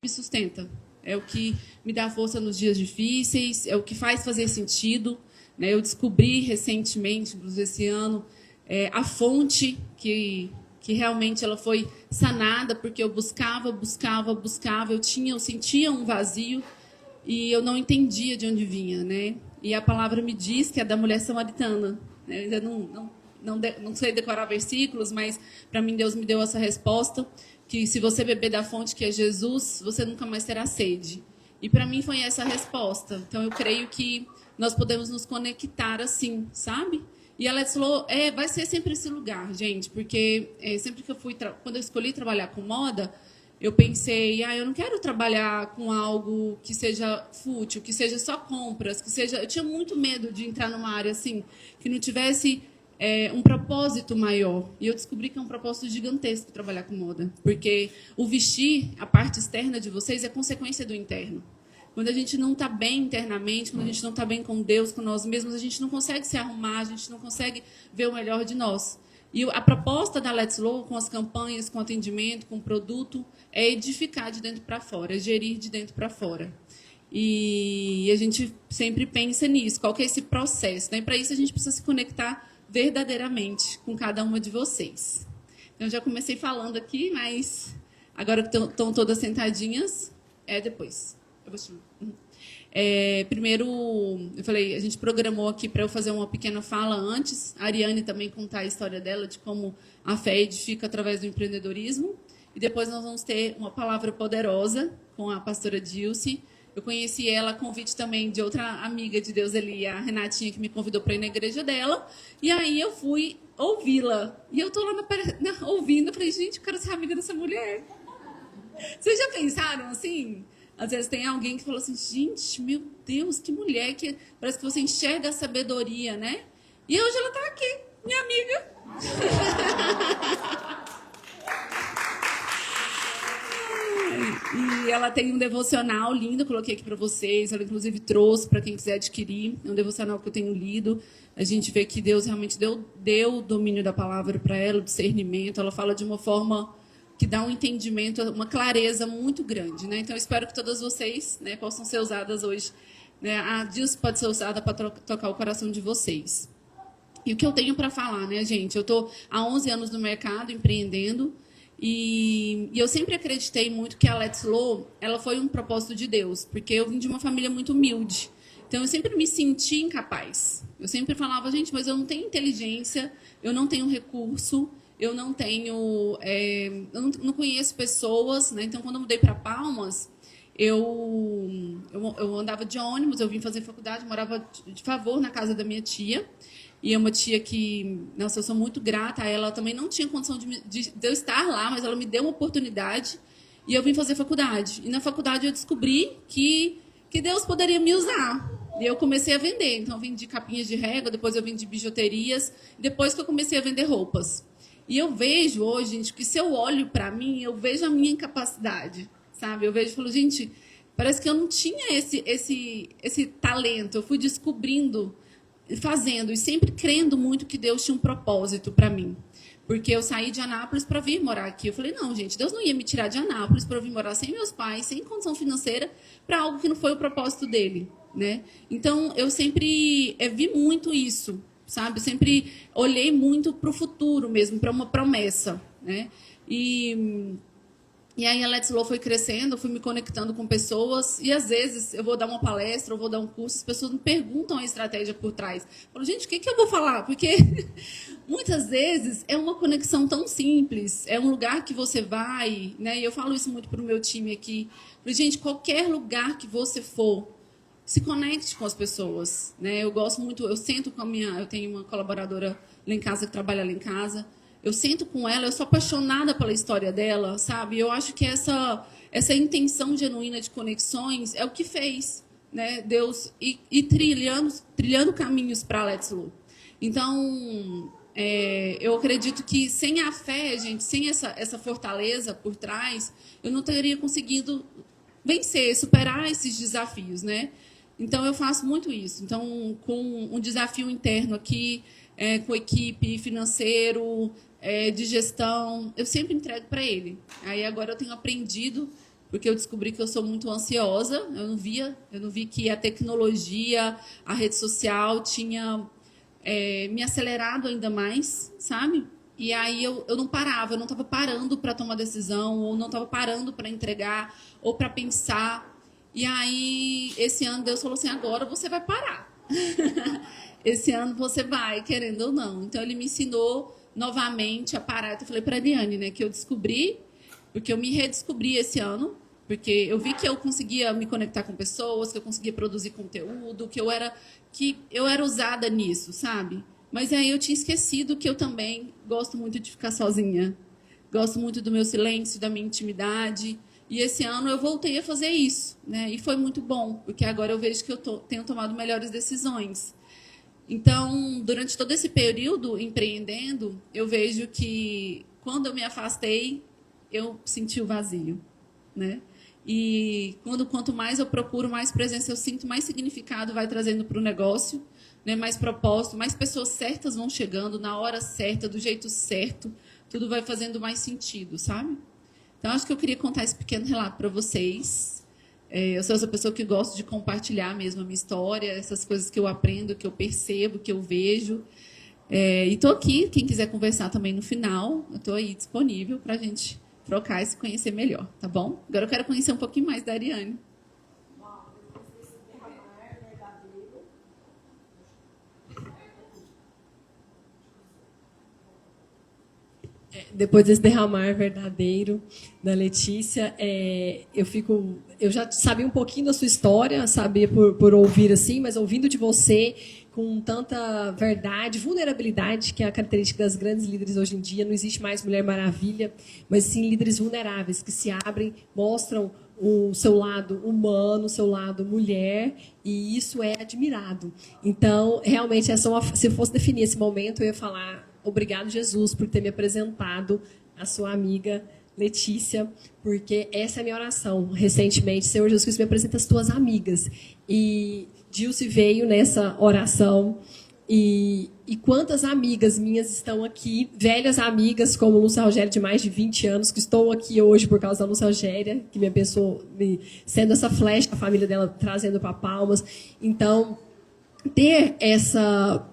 me sustenta, é o que me dá força nos dias difíceis, é o que faz fazer sentido. Né? Eu descobri recentemente, inclusive esse ano, a fonte que realmente ela foi sanada, porque eu buscava, eu sentia um vazio e eu não entendia de onde vinha, né? E a palavra me diz que é da mulher samaritana. Né? Eu ainda não sei decorar versículos, mas para mim Deus me deu essa resposta, que se você beber da fonte que é Jesus, você nunca mais terá sede. E para mim foi essa a resposta. Então eu creio que nós podemos nos conectar assim, sabe? E a Let's Flow vai ser sempre esse lugar, gente, porque sempre que quando eu escolhi trabalhar com moda, eu pensei, eu não quero trabalhar com algo que seja fútil, que seja só compras, que seja. Eu tinha muito medo de entrar numa área assim, que não tivesse um propósito maior. E eu descobri que é um propósito gigantesco trabalhar com moda, porque o vestir, a parte externa de vocês, é consequência do interno. Quando a gente não está bem internamente, quando a gente não está bem com Deus, com nós mesmos, a gente não consegue se arrumar, a gente não consegue ver o melhor de nós. E a proposta da Let's Flow, com as campanhas, com o atendimento, com o produto, é edificar de dentro para fora, é gerir de dentro para fora. E a gente sempre pensa nisso, qual que é esse processo. Né? E para isso a gente precisa se conectar verdadeiramente com cada uma de vocês. Então, eu já comecei falando aqui, mas agora que estão todas sentadinhas, depois. Eu vou chamar. Primeiro, eu falei, a gente programou aqui para eu fazer uma pequena fala antes, a Ariane também contar a história dela, de como a fé edifica através do empreendedorismo, e depois nós vamos ter uma palavra poderosa com a pastora Dilce. Eu conheci ela a convite também de outra amiga de Deus ali, a Renatinha, que me convidou para ir na igreja dela, e aí eu fui ouvi-la, e eu estou lá ouvindo, eu falei, gente, eu quero ser amiga dessa mulher. Vocês já pensaram assim? Às vezes tem alguém que fala assim, gente, meu Deus, que mulher, que parece que você enxerga a sabedoria, né? E hoje ela está aqui, minha amiga. E ela tem um devocional lindo, coloquei aqui para vocês. Ela, inclusive, trouxe para quem quiser adquirir. É um devocional que eu tenho lido. A gente vê que Deus realmente deu o domínio da palavra para ela, o discernimento. Ela fala de uma forma que dá um entendimento, uma clareza muito grande. Né? Então, eu espero que todas vocês, né, possam ser usadas hoje. Né? A Deus pode ser usada para tocar o coração de vocês. E o que eu tenho para falar, né, gente? Eu estou há 11 anos no mercado, empreendendo. E eu sempre acreditei muito que a Let's Flow, ela foi um propósito de Deus. Porque eu vim de uma família muito humilde. Então, eu sempre me senti incapaz. Eu sempre falava, gente, mas eu não tenho inteligência, eu não tenho recurso, eu não tenho... eu não conheço pessoas, né? Então, quando eu mudei para Palmas, eu andava de ônibus, eu vim fazer faculdade, morava de favor na casa da minha tia. E é uma tia que, nossa, eu sou muito grata a ela. Ela também não tinha condição de eu estar lá, mas ela me deu uma oportunidade. E eu vim fazer faculdade. E na faculdade eu descobri que Deus poderia me usar. E eu comecei a vender. Então, eu vendi capinhas de régua, depois eu vendi bijuterias, depois que eu comecei a vender roupas. E eu vejo hoje, gente, que se eu olho para mim, eu vejo a minha incapacidade, sabe? Eu vejo e falo, gente, parece que eu não tinha esse talento. Eu fui descobrindo, fazendo, e sempre crendo muito que Deus tinha um propósito para mim. Porque eu saí de Anápolis para vir morar aqui. Eu falei, não, gente, Deus não ia me tirar de Anápolis para eu vir morar sem meus pais, sem condição financeira, para algo que não foi o propósito dele. Né? Então, eu sempre vi muito isso, sabe? Eu sempre olhei muito para o futuro mesmo, para uma promessa. Né? E aí a Let's Flow foi crescendo, eu fui me conectando com pessoas, e às vezes eu vou dar uma palestra, eu vou dar um curso, as pessoas me perguntam a estratégia por trás. Eu falo, gente, o que eu vou falar? Porque muitas vezes é uma conexão tão simples, é um lugar que você vai, né? E eu falo isso muito para o meu time aqui. Eu falo, gente, qualquer lugar que você for, se conecte com as pessoas. Né? Eu gosto muito, eu sento com eu tenho uma colaboradora lá em casa que trabalha lá em casa. Eu sento com ela, eu sou apaixonada pela história dela, sabe? Eu acho que essa intenção genuína de conexões é o que fez, né, Deus ir trilhando caminhos para a Let's Flow. Então, eu acredito que sem a fé, gente, sem essa fortaleza por trás, eu não teria conseguido vencer, superar esses desafios, né? Então, eu faço muito isso. Então, com um desafio interno aqui, com equipe, financeiro, de gestão, eu sempre entrego para ele. Aí agora eu tenho aprendido porque eu descobri que eu sou muito ansiosa. Eu não vi que a tecnologia, a rede social tinha me acelerado ainda mais, sabe? E aí eu não parava, eu não estava parando para tomar decisão, ou não estava parando para entregar, ou para pensar. E aí, esse ano, Deus falou assim, agora você vai parar. Esse ano você vai, querendo ou não. Então, ele me ensinou novamente a parar. Eu falei para a Ariane, né, que eu descobri, porque eu me redescobri esse ano, porque eu vi que eu conseguia me conectar com pessoas, que eu conseguia produzir conteúdo, que eu era usada nisso, sabe? Mas aí eu tinha esquecido que eu também gosto muito de ficar sozinha. Gosto muito do meu silêncio, da minha intimidade. E esse ano eu voltei a fazer isso, né? E foi muito bom, porque agora eu vejo que eu tenho tomado melhores decisões. Então, durante todo esse período empreendendo, eu vejo que quando eu me afastei, eu senti o vazio, né? E quanto mais eu procuro, mais presença eu sinto, mais significado vai trazendo para o negócio, né? Mais propósito, mais pessoas certas vão chegando na hora certa, do jeito certo, tudo vai fazendo mais sentido, sabe? Então, acho que eu queria contar esse pequeno relato para vocês. Eu sou essa pessoa que gosto de compartilhar mesmo a minha história, essas coisas que eu aprendo, que eu percebo, que eu vejo. E estou aqui, quem quiser conversar também no final, eu estou aí disponível para a gente trocar e se conhecer melhor, tá bom? Agora eu quero conhecer um pouquinho mais da Ariane. Depois desse derramar verdadeiro da Letícia, eu já sabia um pouquinho da sua história, sabia por ouvir assim, mas ouvindo de você com tanta verdade, vulnerabilidade, que é a característica das grandes líderes hoje em dia. Não existe mais Mulher Maravilha, mas sim líderes vulneráveis, que se abrem, mostram o seu lado humano, o seu lado mulher, e isso é admirado. Então, realmente, se eu fosse definir esse momento, eu ia falar: obrigado, Jesus, por ter me apresentado a sua amiga Letícia, porque essa é a minha oração. Recentemente, Senhor Jesus Cristo, me apresenta as tuas amigas. E Dilce veio nessa oração. E quantas amigas minhas estão aqui, velhas amigas, como Lúcia Rogéria, de mais de 20 anos, que estou aqui hoje por causa da Lúcia Rogéria, que me abençoou, sendo essa flecha, a família dela trazendo para Palmas. Então, ter essa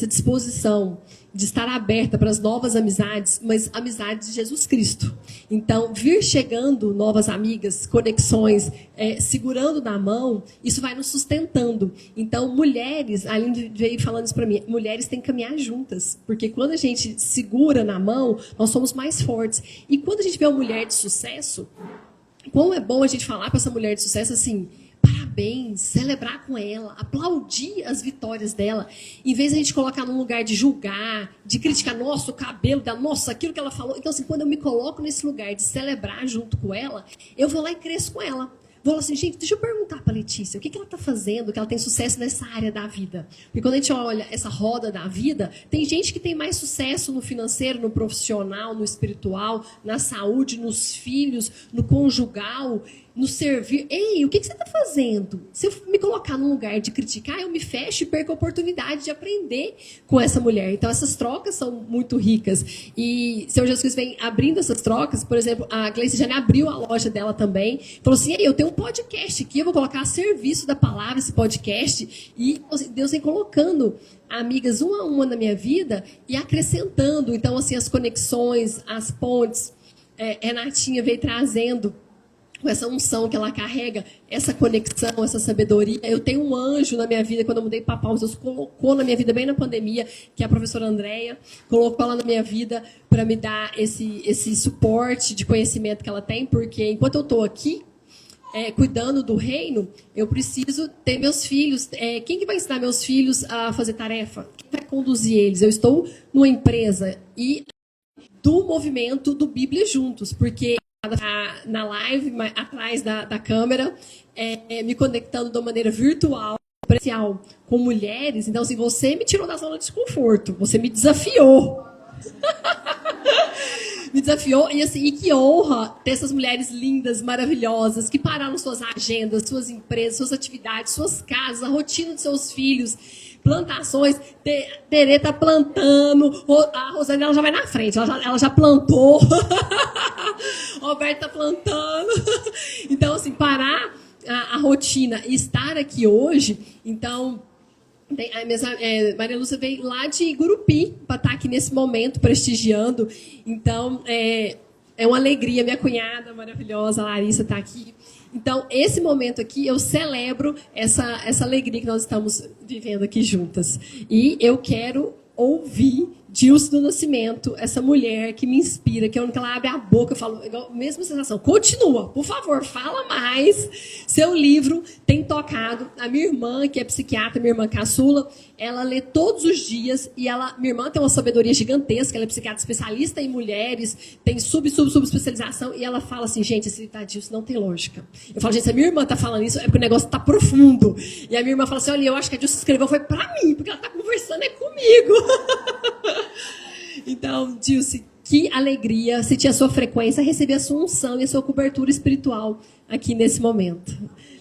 disposição de estar aberta para as novas amizades, mas amizades de Jesus Cristo. Então, vir chegando novas amigas, conexões, segurando na mão, isso vai nos sustentando. Então, mulheres, a Aline veio falando isso para mim, mulheres têm que caminhar juntas, porque quando a gente segura na mão, nós somos mais fortes. E quando a gente vê uma mulher de sucesso, como é bom a gente falar para essa mulher de sucesso assim: parabéns, celebrar com ela, aplaudir as vitórias dela, em vez de a gente colocar num lugar de julgar, de criticar, nossa, o cabelo dela, nossa, aquilo que ela falou. Então, assim, quando eu me coloco nesse lugar de celebrar junto com ela, eu vou lá e cresço com ela. Vou assim, gente, deixa eu perguntar para a Letícia, o que ela está fazendo, que ela tem sucesso nessa área da vida. Porque quando a gente olha essa roda da vida, tem gente que tem mais sucesso no financeiro, no profissional, no espiritual, na saúde, nos filhos, no conjugal, no servir. Ei, o que você está fazendo? Se eu me colocar num lugar de criticar, eu me fecho e perco a oportunidade de aprender com essa mulher. Então, essas trocas são muito ricas. E o Senhor Jesus Cristo vem abrindo essas trocas. Por exemplo, a Gleice Jane abriu a loja dela também. Falou assim: ei, eu tenho um podcast aqui, eu vou colocar a serviço da palavra esse podcast. E Deus vem colocando amigas uma a uma na minha vida e acrescentando. Então, assim, as conexões, as pontes. Renatinha veio trazendo com essa unção que ela carrega, essa conexão, essa sabedoria. Eu tenho um anjo na minha vida, quando eu mudei para Palmas, Deus colocou na minha vida, bem na pandemia, que é a professora Andréia, colocou ela na minha vida para me dar esse suporte de conhecimento que ela tem, porque enquanto eu estou aqui, cuidando do reino, eu preciso ter meus filhos. Quem que vai ensinar meus filhos a fazer tarefa? Quem vai conduzir eles? Eu estou numa empresa e do movimento do Bíblia Juntos, porque na live, atrás da câmera, me conectando de uma maneira virtual, presencial, com mulheres. Então, assim, você me tirou da zona de desconforto, você me desafiou. Me desafiou. E, assim, e que honra ter essas mulheres lindas, maravilhosas, que pararam suas agendas, suas empresas, suas atividades, suas casas, a rotina de seus filhos, plantações. Terê tá plantando. A Rosane, ela já vai na frente. Ela já plantou. Roberta tá plantando. Então, assim, parar a rotina e estar aqui hoje, então... Maria Lúcia veio lá de Gurupi para estar aqui nesse momento prestigiando. Então, é uma alegria. Minha cunhada maravilhosa, a Larissa, está aqui. Então, esse momento aqui, eu celebro essa alegria que nós estamos vivendo aqui juntas. E eu quero ouvir Dilce do Nascimento, essa mulher que me inspira, que é onde ela abre a boca, eu falo, mesma sensação, continua, por favor, fala mais. Seu livro tem tocado. A minha irmã, que é psiquiatra, minha irmã caçula, ela lê todos os dias e minha irmã tem uma sabedoria gigantesca, ela é psiquiatra especialista em mulheres, tem subespecialização, e ela fala assim, gente, esse livro da Dilce não tem lógica. Eu falo, gente, se a minha irmã tá falando isso, é porque o negócio tá profundo. E a minha irmã fala assim, olha, eu acho que a Dilce escreveu foi pra mim, porque ela tá conversando comigo. Então, Dilce, que alegria sentir a sua frequência, receber a sua unção e a sua cobertura espiritual aqui nesse momento.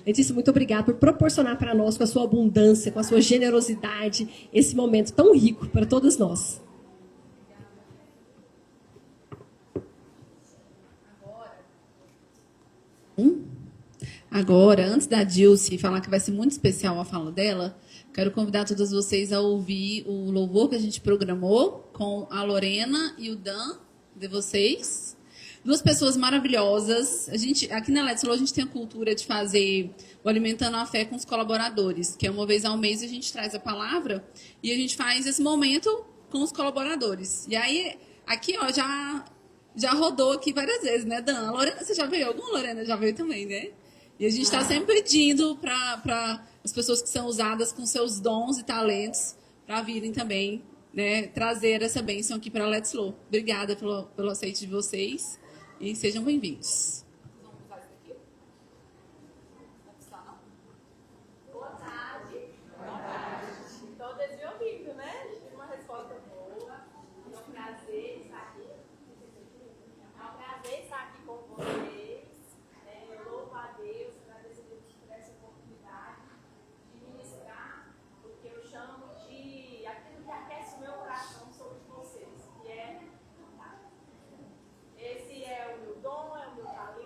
Letícia, muito obrigada por proporcionar para nós, com a sua abundância, com a sua generosidade, esse momento tão rico para todas nós. Agora, antes da Dilce falar que vai ser muito especial a fala dela, quero convidar todos vocês a ouvir o louvor que a gente programou com a Lorena e o Dan, de vocês. Duas pessoas maravilhosas. Aqui na Let's Flow, a gente tem a cultura de fazer o Alimentando a Fé com os colaboradores, que é uma vez ao mês a gente traz a palavra e a gente faz esse momento com os colaboradores. E aí, aqui, ó, já rodou aqui várias vezes, né, Dan? A Lorena, você já veio? Alguma Lorena já veio também, né? E a gente está sempre pedindo para as pessoas que são usadas com seus dons e talentos para virem também, né, trazer essa bênção aqui para a Let's Flow. Obrigada pelo aceite de vocês e sejam bem-vindos. Boa tarde. Boa tarde. Todas me ouvindo, né? Tive uma resposta boa. É um prazer estar aqui. É um prazer estar aqui com vocês. Eu louvo a Deus, agradeço a Deus por essa oportunidade de ministrar o que eu chamo de aquilo que aquece o meu coração sobre vocês, que é cantar. Esse é o meu dom, é o meu talento.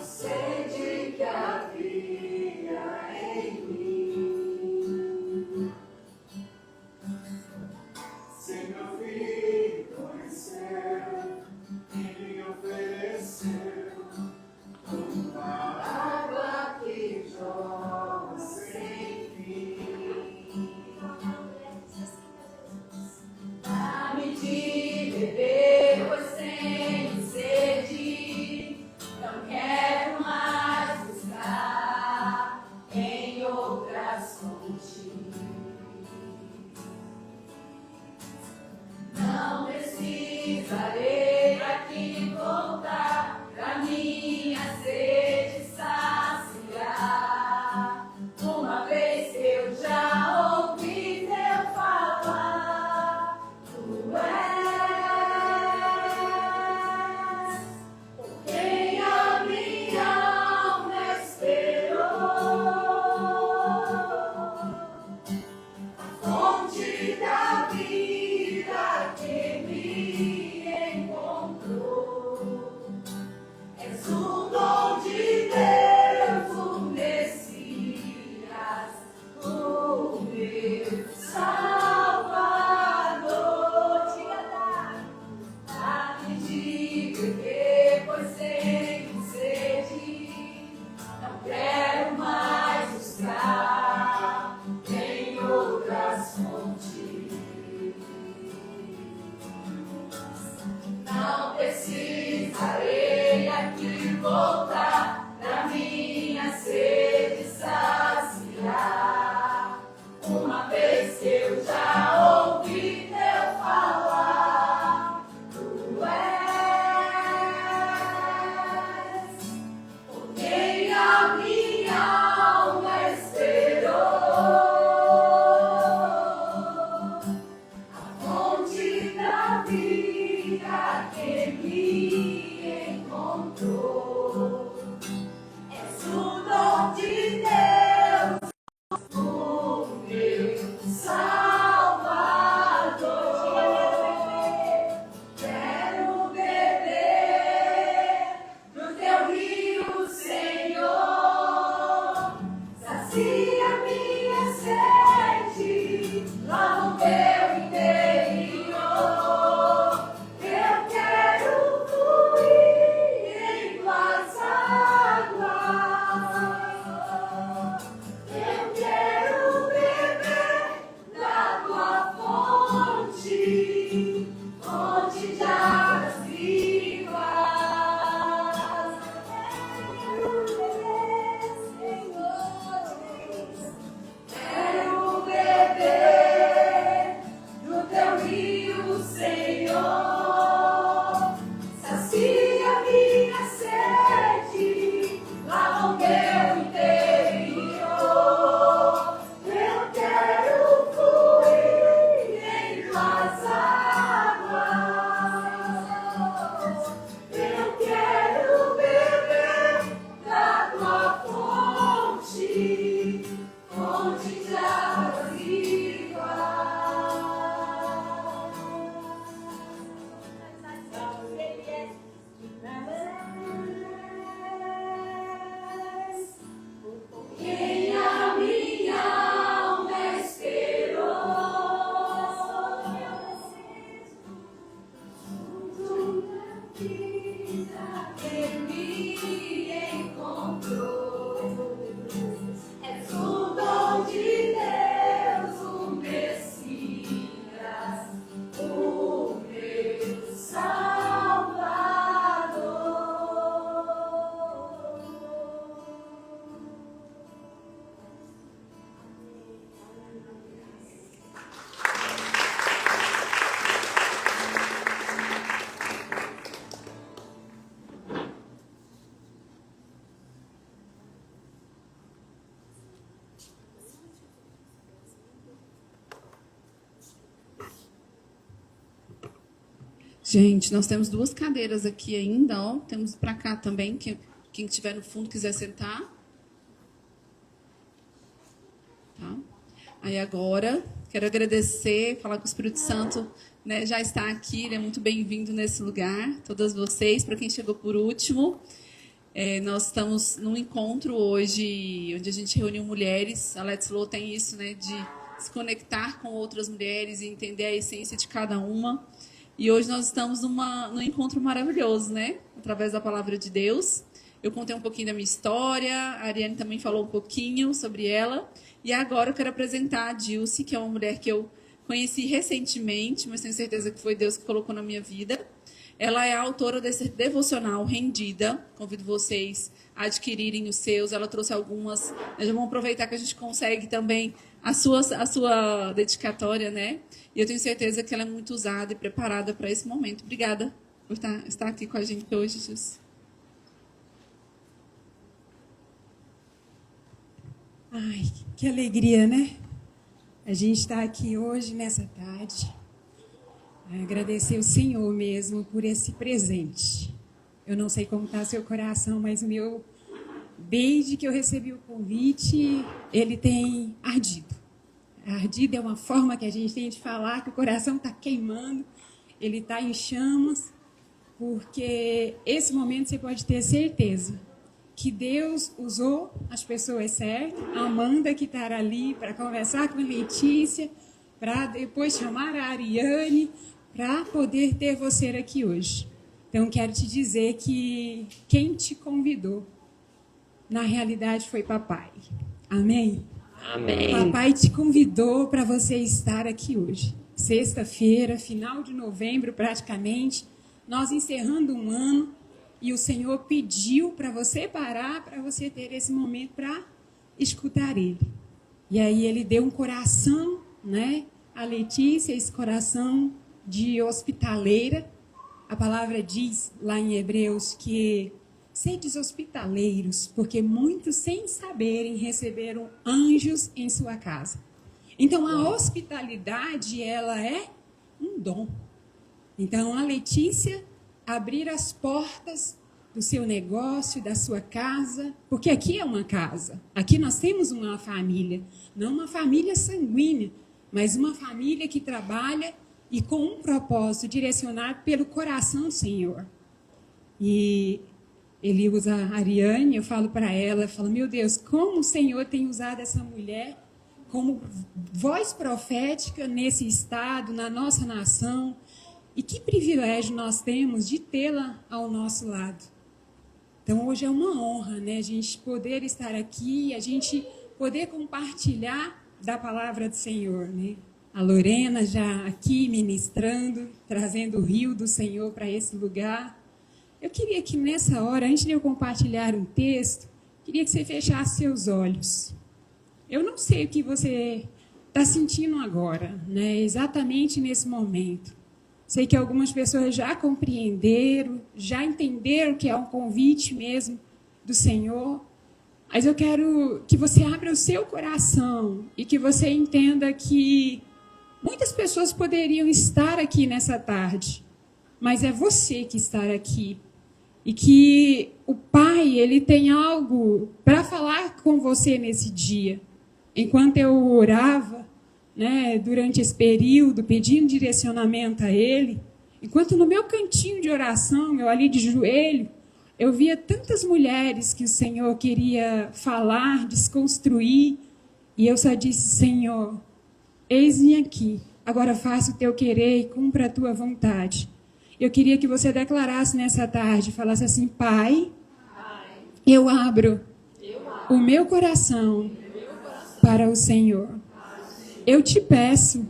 sede que havia em mim. Se meu filho conheceu e me ofereceu uma água que jorra sem fim. Dá-me de beber, pois tenho sede. Não quero mais buscar em outras fontes. Não precisarei aqui voltar pra minha sede saciar. Uma vez que eu já ouvi teu falar, tu és por quem a minha alma esperou. A fonte da vida que me encontrou. És o dom de Deus, o Messias, o meu Salvador. Dá-me de beber, pois tenho sede. Não quero mais buscar em outras fontes. Não precisarei aqui voltar pra minha sede saciar. Uma vez que eu já ouvi teu falar, tu és por quem a minha alma esperou. A fonte da vida que me encontrou. És o dom de Deus, o meu Salvador. Quero beber do teu rio, Senhor. Sacia minha sede lá no teu interior. Eu quero fluir em tuas águas. Eu quero beber da tua fonte, fonte de águas vivas. Quero beber, Senhor. Quero beber do teu rio, Senhor. Sacia minha sede lá no teu interior. Eu quero fluir em tuas águas. Eu quero beber da tua fonte, fonte de águas vivas. Quem a minha alma esperou. Tudo na vida que me encontrou. És o dom de Deus, o Messias, o meu Salvador. Gente, nós temos 2 cadeiras aqui ainda, ó. Temos para cá também, quem estiver no fundo quiser sentar. Tá? Aí agora, quero agradecer, falar que o Espírito Santo, né, já está aqui, ele é muito bem-vindo nesse lugar, todas vocês, para quem chegou por último. Nós estamos num encontro hoje, onde a gente reuniu mulheres. A Let's Flow tem isso, né, de se conectar com outras mulheres e entender a essência de cada uma. E hoje nós estamos num encontro maravilhoso, né, através da palavra de Deus. Eu contei um pouquinho da minha história, a Ariane também falou um pouquinho sobre ela. E agora eu quero apresentar a Dilce, que é uma mulher que eu conheci recentemente, mas tenho certeza que foi Deus que colocou na minha vida. Ela é a autora desse devocional Rendida. Convido vocês a adquirirem os seus. Ela trouxe algumas. Nós já vamos aproveitar que a gente consegue também a sua dedicatória, né? E eu tenho certeza que ela é muito usada e preparada para esse momento. Obrigada por estar aqui com a gente hoje, Dilce. Ai, que alegria, né? A gente está aqui hoje, nessa tarde. Agradecer o Senhor mesmo por esse presente. Eu não sei como está seu coração, mas o meu, desde que eu recebi o convite, ele tem ardido. Ardido é uma forma que a gente tem de falar que o coração está queimando, ele está em chamas, porque esse momento você pode ter certeza que Deus usou as pessoas certas, a Amanda que está ali para conversar com a Letícia, para depois chamar a Ariane, para poder ter você aqui hoje. Então, quero te dizer que quem te convidou, na realidade, foi papai. Amém? Amém. Papai te convidou para você estar aqui hoje. Sexta-feira, final de novembro, praticamente, nós encerrando um ano, e o Senhor pediu para você parar, para você ter esse momento para escutar Ele. E aí Ele deu um coração, né? A Letícia, esse coração de hospitaleira. A palavra diz lá em Hebreus que sedes hospitaleiros, porque muitos sem saberem receberam anjos em sua casa. Então a hospitalidade, ela é um dom. Então a Letícia abrir as portas do seu negócio, da sua casa, porque aqui é uma casa. Aqui nós temos uma família, não uma família sanguínea, mas uma família que trabalha e com um propósito direcionado pelo coração do Senhor. E ele usa a Ariane, eu falo para ela, eu falo, meu Deus, como o Senhor tem usado essa mulher como voz profética nesse estado, na nossa nação. E que privilégio nós temos de tê-la ao nosso lado. Então, hoje é uma honra, né, a gente poder estar aqui, a gente poder compartilhar da palavra do Senhor, né? A Lorena já aqui ministrando, trazendo o rio do Senhor para esse lugar. Eu queria que nessa hora, antes de eu compartilhar um texto, queria que você fechasse seus olhos. Eu não sei o que você está sentindo agora, né, exatamente nesse momento. Sei que algumas pessoas já compreenderam, já entenderam que é um convite mesmo do Senhor. Mas eu quero que você abra o seu coração e que você entenda que muitas pessoas poderiam estar aqui nessa tarde, mas é você que está aqui. E que o Pai, Ele tem algo para falar com você nesse dia. Enquanto eu orava, né, durante esse período, pedindo direcionamento a Ele, enquanto no meu cantinho de oração, eu ali de joelho, eu via tantas mulheres que o Senhor queria falar, desconstruir, e eu só disse, Senhor, eis-me aqui, agora faça o teu querer e cumpra a tua vontade. Eu queria que você declarasse nessa tarde, falasse assim, Pai, eu abro o meu coração para o Senhor. Eu te peço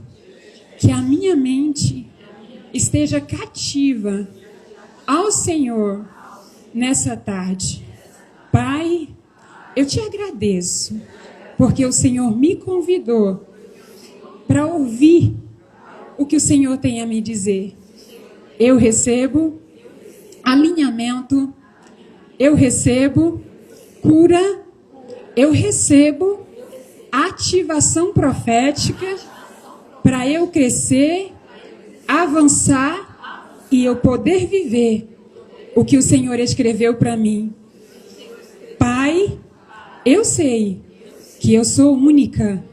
que a minha mente esteja cativa ao Senhor nessa tarde. Pai, eu te agradeço, porque o Senhor me convidou para ouvir o que o Senhor tem a me dizer. Eu recebo alinhamento, eu recebo cura, eu recebo ativação profética para eu crescer, avançar e eu poder viver o que o Senhor escreveu para mim. Pai, eu sei que eu sou única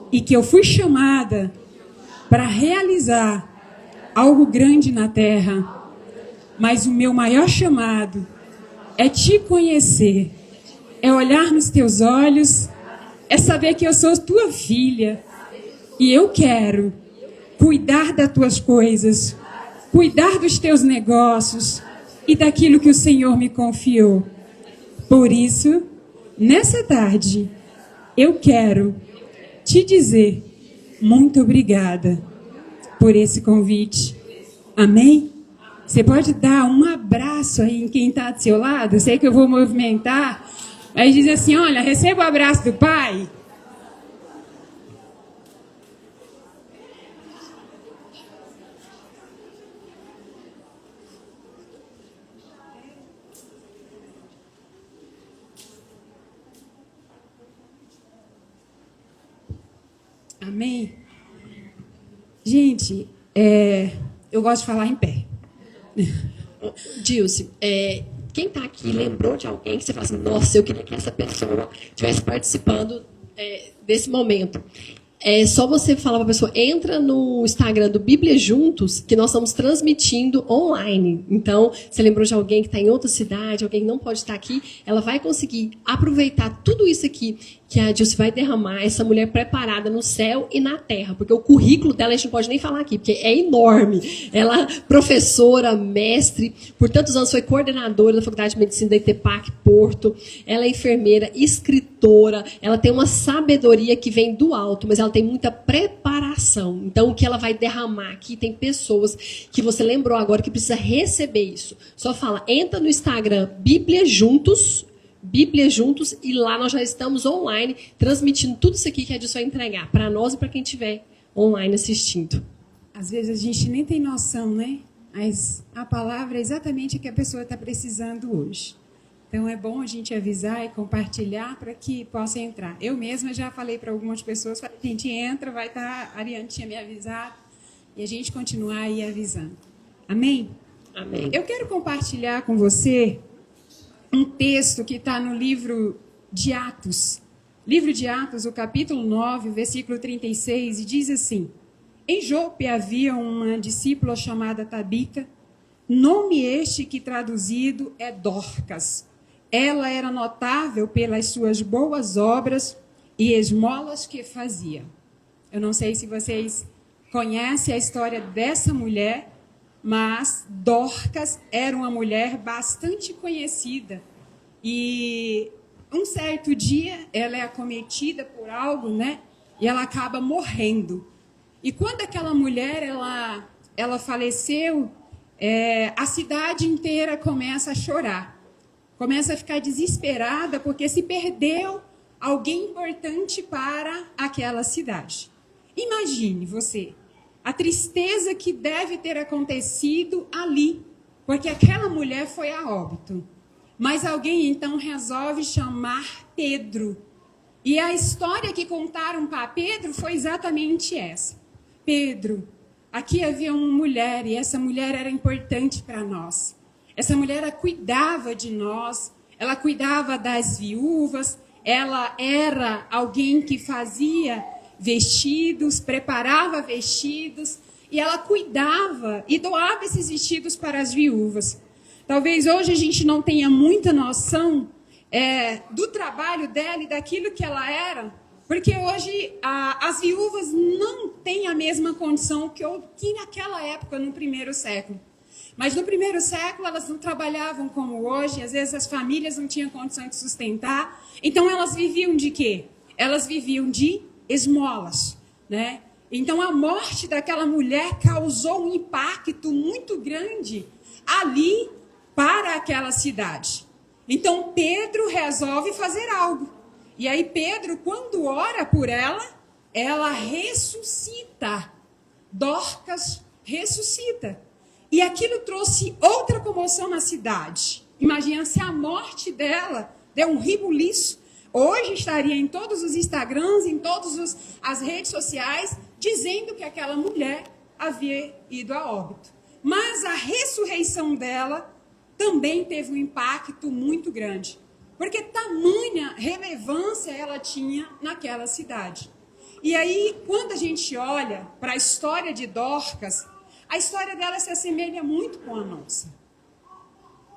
e que eu fui chamada para realizar algo grande na terra, mas o meu maior chamado é te conhecer, é olhar nos teus olhos, é saber que eu sou tua filha e eu quero cuidar das tuas coisas, cuidar dos teus negócios e daquilo que o Senhor me confiou. Por isso, nessa tarde, eu quero te dizer muito obrigada por esse convite. Amém? Você pode dar um abraço aí em quem está do seu lado? Eu sei que eu vou movimentar, mas diz assim, olha, receba o abraço do Pai. Amém? Gente, eu gosto de falar em pé. Dilce, quem está aqui lembrou de alguém que você fala assim, nossa, eu queria que essa pessoa estivesse participando desse momento. É só você falar para a pessoa, entra no Instagram do Bíblia Juntos, que nós estamos transmitindo online. Então, você lembrou de alguém que está em outra cidade, alguém que não pode estar aqui, ela vai conseguir aproveitar tudo isso aqui que a Dilce vai derramar, essa mulher preparada no céu e na terra, porque o currículo dela a gente não pode nem falar aqui, porque é enorme. Ela, professora, mestre, por tantos anos foi coordenadora da Faculdade de Medicina da ITEPAC Porto, ela é enfermeira, escritora, ela tem uma sabedoria que vem do alto, mas ela tem muita preparação. Então, o que ela vai derramar aqui, tem pessoas que você lembrou agora que precisa receber isso. Só fala, entra no Instagram Bíblia Juntos, e lá nós já estamos online, transmitindo tudo isso aqui que a Dilce vai entregar, para nós e para quem estiver online assistindo. Às vezes a gente nem tem noção, né? Mas a palavra é exatamente o que a pessoa está precisando hoje. Então é bom a gente avisar e compartilhar para que possa entrar. Eu mesma já falei para algumas pessoas, a gente entra, vai estar, a Ariane tinha me avisado, e a gente continuar aí avisando. Amém? Amém. Eu quero compartilhar com você um texto que está no livro de Atos. Livro de Atos, o capítulo 9, o versículo 36, e diz assim: Em Jope havia uma discípula chamada Tabita, nome este que traduzido é Dorcas. Ela era notável pelas suas boas obras e esmolas que fazia. Eu não sei se vocês conhecem a história dessa mulher, mas Dorcas era uma mulher bastante conhecida. E um certo dia ela é acometida por algo, né? E ela acaba morrendo. E quando aquela mulher ela faleceu, a cidade inteira começa a chorar. Começa a ficar desesperada porque se perdeu alguém importante para aquela cidade. Imagine você a tristeza que deve ter acontecido ali, porque aquela mulher foi a óbito. Mas alguém então resolve chamar Pedro. E a história que contaram para Pedro foi exatamente essa. Pedro, aqui havia uma mulher e essa mulher era importante para nós. Essa mulher ela cuidava de nós, ela cuidava das viúvas, ela era alguém que fazia vestidos, preparava vestidos, e ela cuidava e doava esses vestidos para as viúvas. Talvez hoje a gente não tenha muita noção do trabalho dela e daquilo que ela era, porque hoje as viúvas não têm a mesma condição que naquela época, no primeiro século. Mas no primeiro século elas não trabalhavam como hoje, às vezes as famílias não tinham condição de sustentar, então elas viviam de quê? Elas viviam de esmolas, né? Então a morte daquela mulher causou um impacto muito grande ali para aquela cidade. Então Pedro resolve fazer algo. E aí Pedro, quando ora por ela, ela ressuscita. Dorcas ressuscita. E aquilo trouxe outra comoção na cidade. Imagina se a morte dela deu um rebuliço. Hoje estaria em todos os Instagrams, em todas as redes sociais, dizendo que aquela mulher havia ido a óbito. Mas a ressurreição dela também teve um impacto muito grande. Porque tamanha relevância ela tinha naquela cidade. E aí, quando a gente olha para a história de Dorcas, a história dela se assemelha muito com a nossa.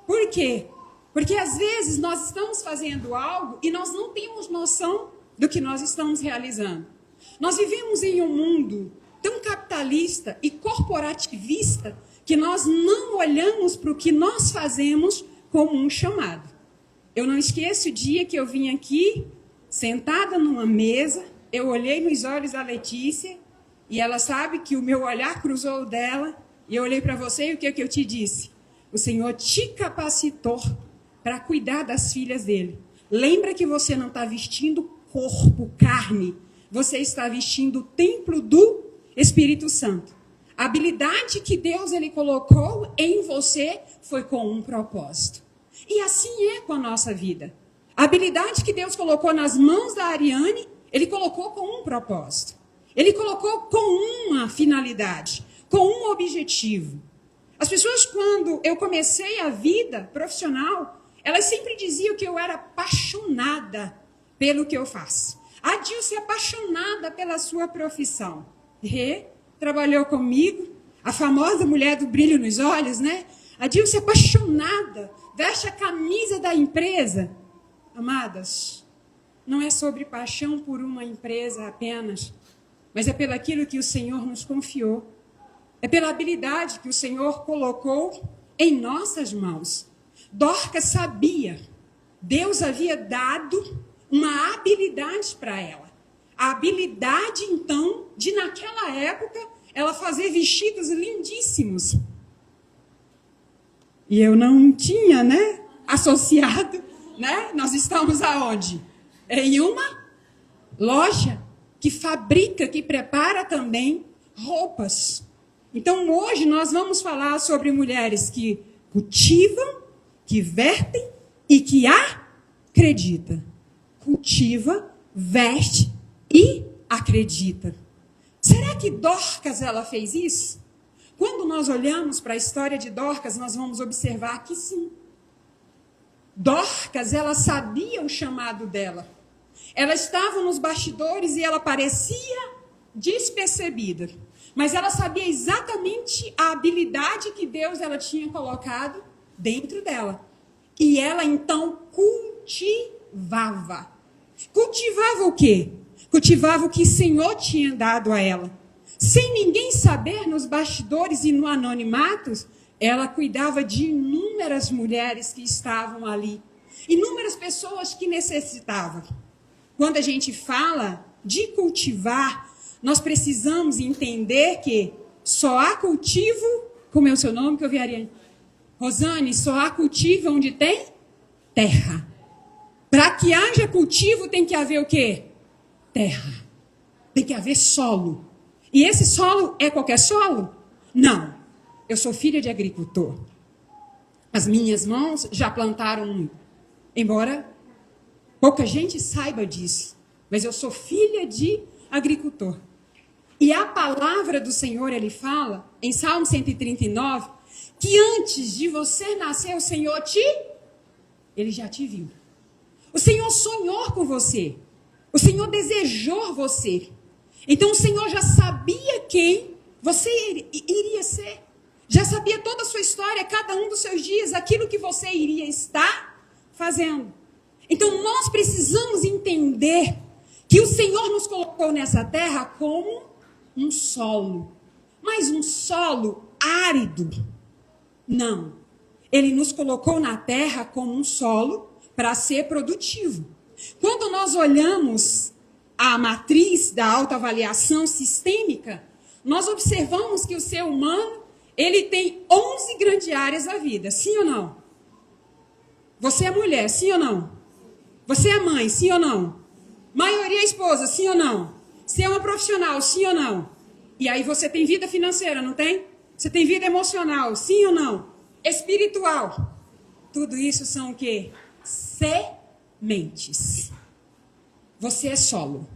Por quê? Porque às vezes nós estamos fazendo algo e nós não temos noção do que nós estamos realizando. Nós vivemos em um mundo tão capitalista e corporativista que nós não olhamos para o que nós fazemos como um chamado. Eu não esqueço o dia que eu vim aqui, sentada numa mesa, eu olhei nos olhos da Letícia e ela sabe que o meu olhar cruzou o dela e eu olhei para você e o que eu te disse? O Senhor te capacitou para cuidar das filhas dele. Lembra que você não está vestindo corpo, carne. Você está vestindo o templo do Espírito Santo. A habilidade que Deus ele colocou em você foi com um propósito. E assim é com a nossa vida. A habilidade que Deus colocou nas mãos da Ariane, ele colocou com um propósito. Ele colocou com uma finalidade, com um objetivo. As pessoas, quando eu comecei a vida profissional, elas sempre diziam que eu era apaixonada pelo que eu faço. A Dilce é apaixonada pela sua profissão. Trabalhou comigo, a famosa mulher do brilho nos olhos, né? A Dilce é apaixonada, veste a camisa da empresa. Amadas, não é sobre paixão por uma empresa apenas, mas é pelo aquilo que o Senhor nos confiou. É pela habilidade que o Senhor colocou em nossas mãos. Dorcas sabia, Deus havia dado uma habilidade para ela. A habilidade, então, de naquela época, ela fazer vestidos lindíssimos. E eu não tinha, associado, Nós estamos aonde? Em uma loja que fabrica, que prepara também roupas. Então, hoje nós vamos falar sobre mulheres que cultivam, que vertem e que acreditam. Cultiva, veste e acredita. Será que Dorcas ela fez isso? Quando nós olhamos para a história de Dorcas, nós vamos observar que sim. Dorcas, ela sabia o chamado dela. Ela estava nos bastidores e ela parecia despercebida. Mas ela sabia exatamente a habilidade que Deus ela tinha colocado dentro dela. E ela, então, cultivava. Cultivava o quê? Cultivava o que o Senhor tinha dado a ela. Sem ninguém saber, nos bastidores e no anonimato, ela cuidava de inúmeras mulheres que estavam ali. Inúmeras pessoas que necessitavam. Quando a gente fala de cultivar, nós precisamos entender que só há cultivo, como é o seu nome que eu vi, Ariane? Rosane, só há cultivo onde tem terra. Para que haja cultivo tem que haver o quê? Terra. Tem que haver solo. E esse solo é qualquer solo? Não. Eu sou filha de agricultor. As minhas mãos já plantaram muito. Embora pouca gente saiba disso. Mas eu sou filha de agricultor. E a palavra do Senhor, ele fala, em Salmo 139, que antes de você nascer, o Senhor ele já te viu. O Senhor sonhou com você. O Senhor desejou você. Então o Senhor já sabia quem você iria ser. Já sabia toda a sua história, cada um dos seus dias, aquilo que você iria estar fazendo. Então nós precisamos entender que o Senhor nos colocou nessa terra como um solo. Mas um solo árido. Não. Ele nos colocou na terra como um solo para ser produtivo. Quando nós olhamos a matriz da autoavaliação sistêmica, nós observamos que o ser humano, ele tem 11 grandes áreas da vida, sim ou não? Você é mulher, sim ou não? Você é mãe, sim ou não? Maioria é esposa, sim ou não? Você é uma profissional, sim ou não? E aí você tem vida financeira, não tem? Você tem vida emocional, sim ou não? Espiritual. Tudo isso são o quê? Sementes. Você é solo.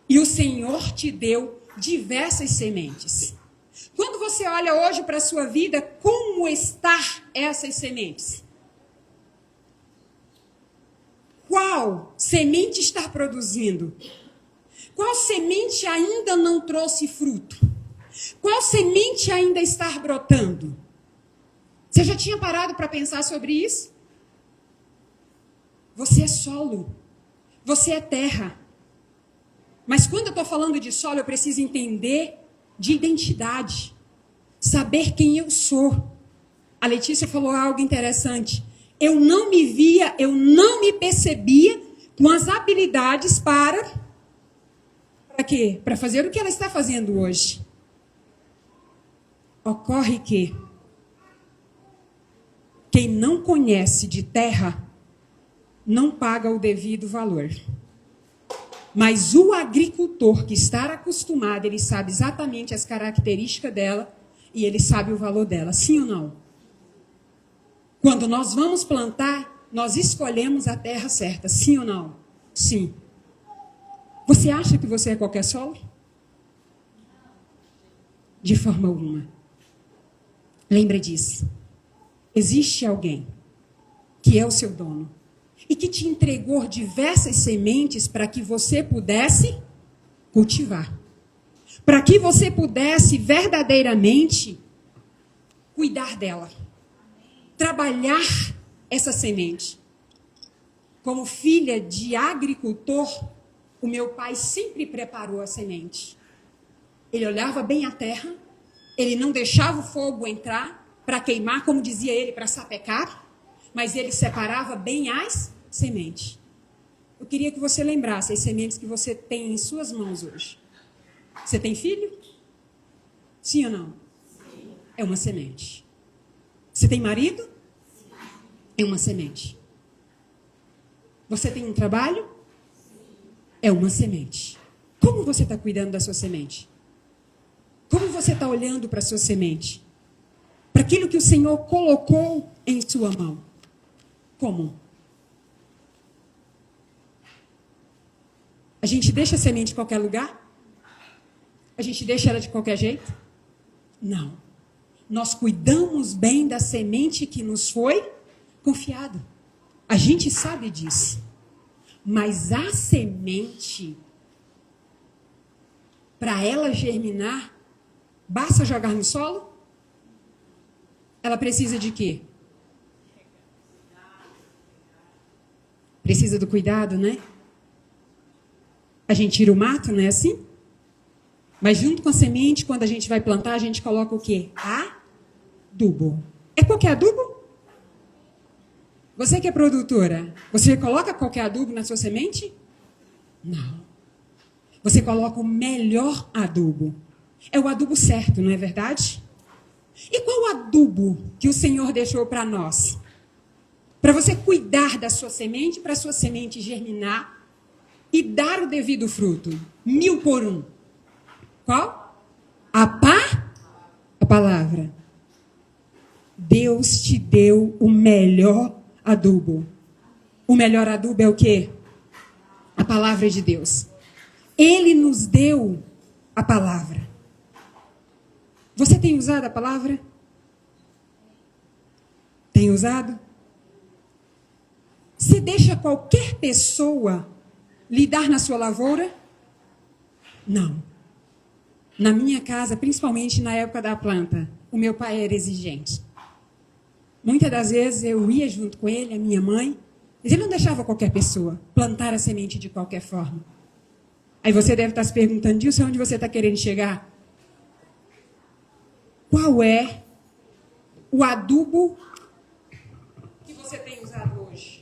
E o Senhor te deu diversas sementes. Quando você olha hoje para a sua vida, como estão essas sementes? Qual semente está produzindo? Qual semente ainda não trouxe fruto? Qual semente ainda está brotando? Você já tinha parado para pensar sobre isso? Você é solo. Você é terra. Mas quando eu estou falando de solo, eu preciso entender de identidade. Saber quem eu sou. A Letícia falou algo interessante. Eu não me via, eu não me percebia com as habilidades para quê? Para fazer o que ela está fazendo hoje. Ocorre que quem não conhece de terra não paga o devido valor. Mas o agricultor que está acostumado, ele sabe exatamente as características dela e ele sabe o valor dela. Sim ou não? Quando nós vamos plantar, nós escolhemos a terra certa. Sim ou não? Sim. Você acha que você é qualquer solo? De forma alguma. Lembra disso. Existe alguém que é o seu dono e que te entregou diversas sementes para que você pudesse cultivar. Para que você pudesse verdadeiramente cuidar dela. Trabalhar essa semente. Como filha de agricultor, o meu pai sempre preparou a semente. Ele olhava bem a terra, ele não deixava o fogo entrar para queimar, como dizia ele, para sapecar, mas ele separava bem as sementes. Eu queria que você lembrasse as sementes que você tem em suas mãos hoje. Você tem filho? Sim ou não? Sim. É uma semente. Você tem marido? Sim. É uma semente. Você tem um trabalho? Sim. É uma semente. Como você está cuidando da sua semente? Como você está olhando para a sua semente? Para aquilo que o Senhor colocou em sua mão? Como? A gente deixa a semente em qualquer lugar? A gente deixa ela de qualquer jeito? Não. Nós cuidamos bem da semente que nos foi confiada. A gente sabe disso. Mas a semente, para ela germinar, basta jogar no solo? Ela precisa de quê? Precisa do cuidado, né? A gente tira o mato, não é assim? Mas junto com a semente, quando a gente vai plantar, a gente coloca o quê? Adubo. É qualquer adubo? Você que é produtora, você coloca qualquer adubo na sua semente? Não. Você coloca o melhor adubo. É o adubo certo, não é verdade? E qual o adubo que o Senhor deixou para nós? Para você cuidar da sua semente, para a sua semente germinar e dar o devido fruto. 1000 por 1. Qual? A palavra. Deus te deu o melhor adubo. O melhor adubo é o quê? A palavra de Deus. Ele nos deu a palavra. Você tem usado a palavra? Tem usado? Você deixa qualquer pessoa lidar na sua lavoura? Não. Na minha casa, principalmente na época da planta, o meu pai era exigente. Muitas das vezes eu ia junto com ele, a minha mãe, mas ele não deixava qualquer pessoa plantar a semente de qualquer forma. Aí você deve estar se perguntando, Dilson, onde você está querendo chegar? Qual é o adubo que você tem usado hoje?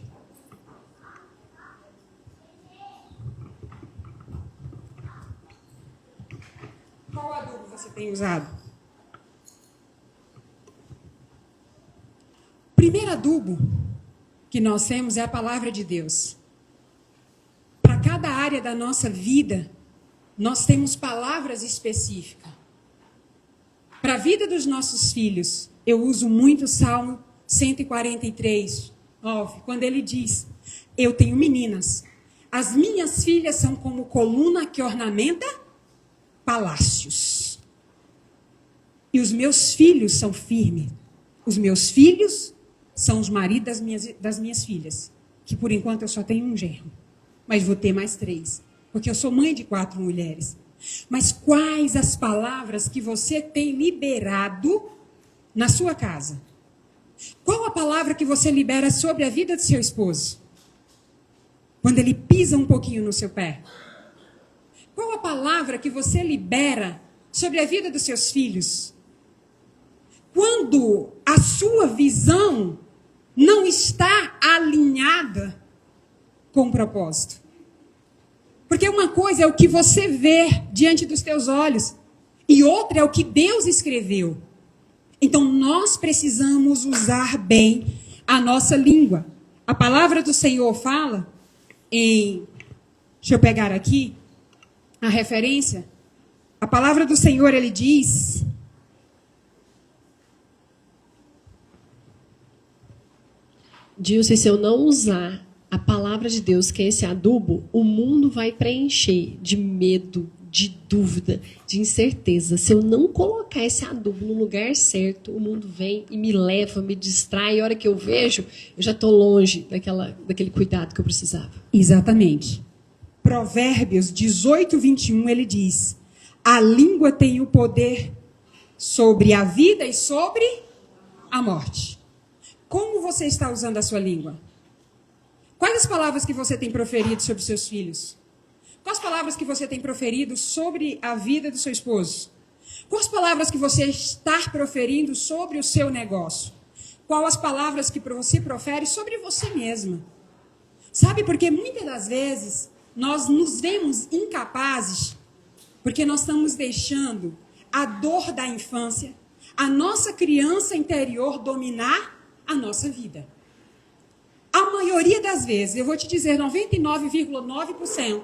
Qual adubo você tem usado? O primeiro adubo que nós temos é a palavra de Deus. Para cada área da nossa vida, nós temos palavras específicas. Para a vida dos nossos filhos, eu uso muito o Salmo 143, 9, quando ele diz, eu tenho meninas, as minhas filhas são como coluna que ornamenta palácios. E os meus filhos são firmes. Os meus filhos são os maridos das minhas filhas, que por enquanto eu só tenho um genro, mas vou ter mais 3, porque eu sou mãe de 4 mulheres. Mas quais as palavras que você tem liberado na sua casa? Qual a palavra que você libera sobre a vida do seu esposo? quando ele pisa um pouquinho no seu pé? Qual a palavra que você libera sobre a vida dos seus filhos? Quando a sua visão não está alinhada com o propósito. Porque uma coisa é o que você vê diante dos teus olhos e outra é o que Deus escreveu. Então nós precisamos usar bem a nossa língua. A palavra do Senhor fala em... Deixa eu pegar aqui a referência. A palavra do Senhor, ele diz... Dilson, se eu não usar a palavra de Deus, que é esse adubo, o mundo vai preencher de medo, de dúvida, de incerteza. Se eu não colocar esse adubo no lugar certo, o mundo vem e me leva, me distrai. E a hora que eu vejo, eu já estou longe daquele cuidado que eu precisava. Exatamente. Provérbios 18, 21, ele diz: a língua tem o poder sobre a vida e sobre a morte. Como você está usando a sua língua? Quais as palavras que você tem proferido sobre seus filhos? Quais as palavras que você tem proferido sobre a vida do seu esposo? Quais as palavras que você está proferindo sobre o seu negócio? Quais as palavras que você profere sobre você mesma? Sabe, porque muitas das vezes nós nos vemos incapazes porque nós estamos deixando a dor da infância, a nossa criança interior dominar a nossa vida. A maioria das vezes, eu vou te dizer, 99,9%,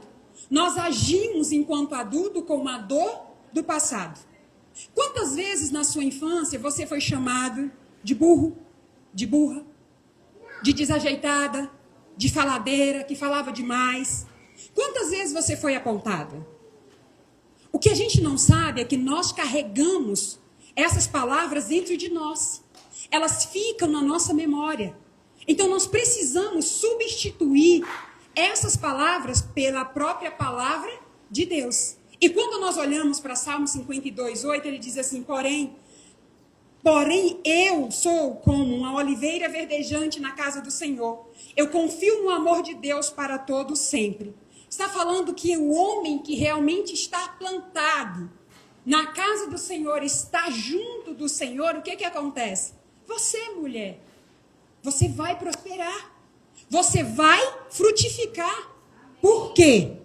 nós agimos enquanto adulto com a dor do passado. Quantas vezes na sua infância você foi chamado de burro, de burra, de desajeitada, de faladeira, que falava demais? Quantas vezes você foi apontada? O que a gente não sabe é que nós carregamos essas palavras dentro de nós. Elas ficam na nossa memória. Então, nós precisamos substituir essas palavras pela própria palavra de Deus. E quando nós olhamos para Salmo 52:8, ele diz assim: porém eu sou como uma oliveira verdejante na casa do Senhor. Eu confio no amor de Deus para todo sempre. Está falando que o homem que realmente está plantado na casa do Senhor, está junto do Senhor, o que acontece? Você, mulher, você vai prosperar. Você vai frutificar. Por quê?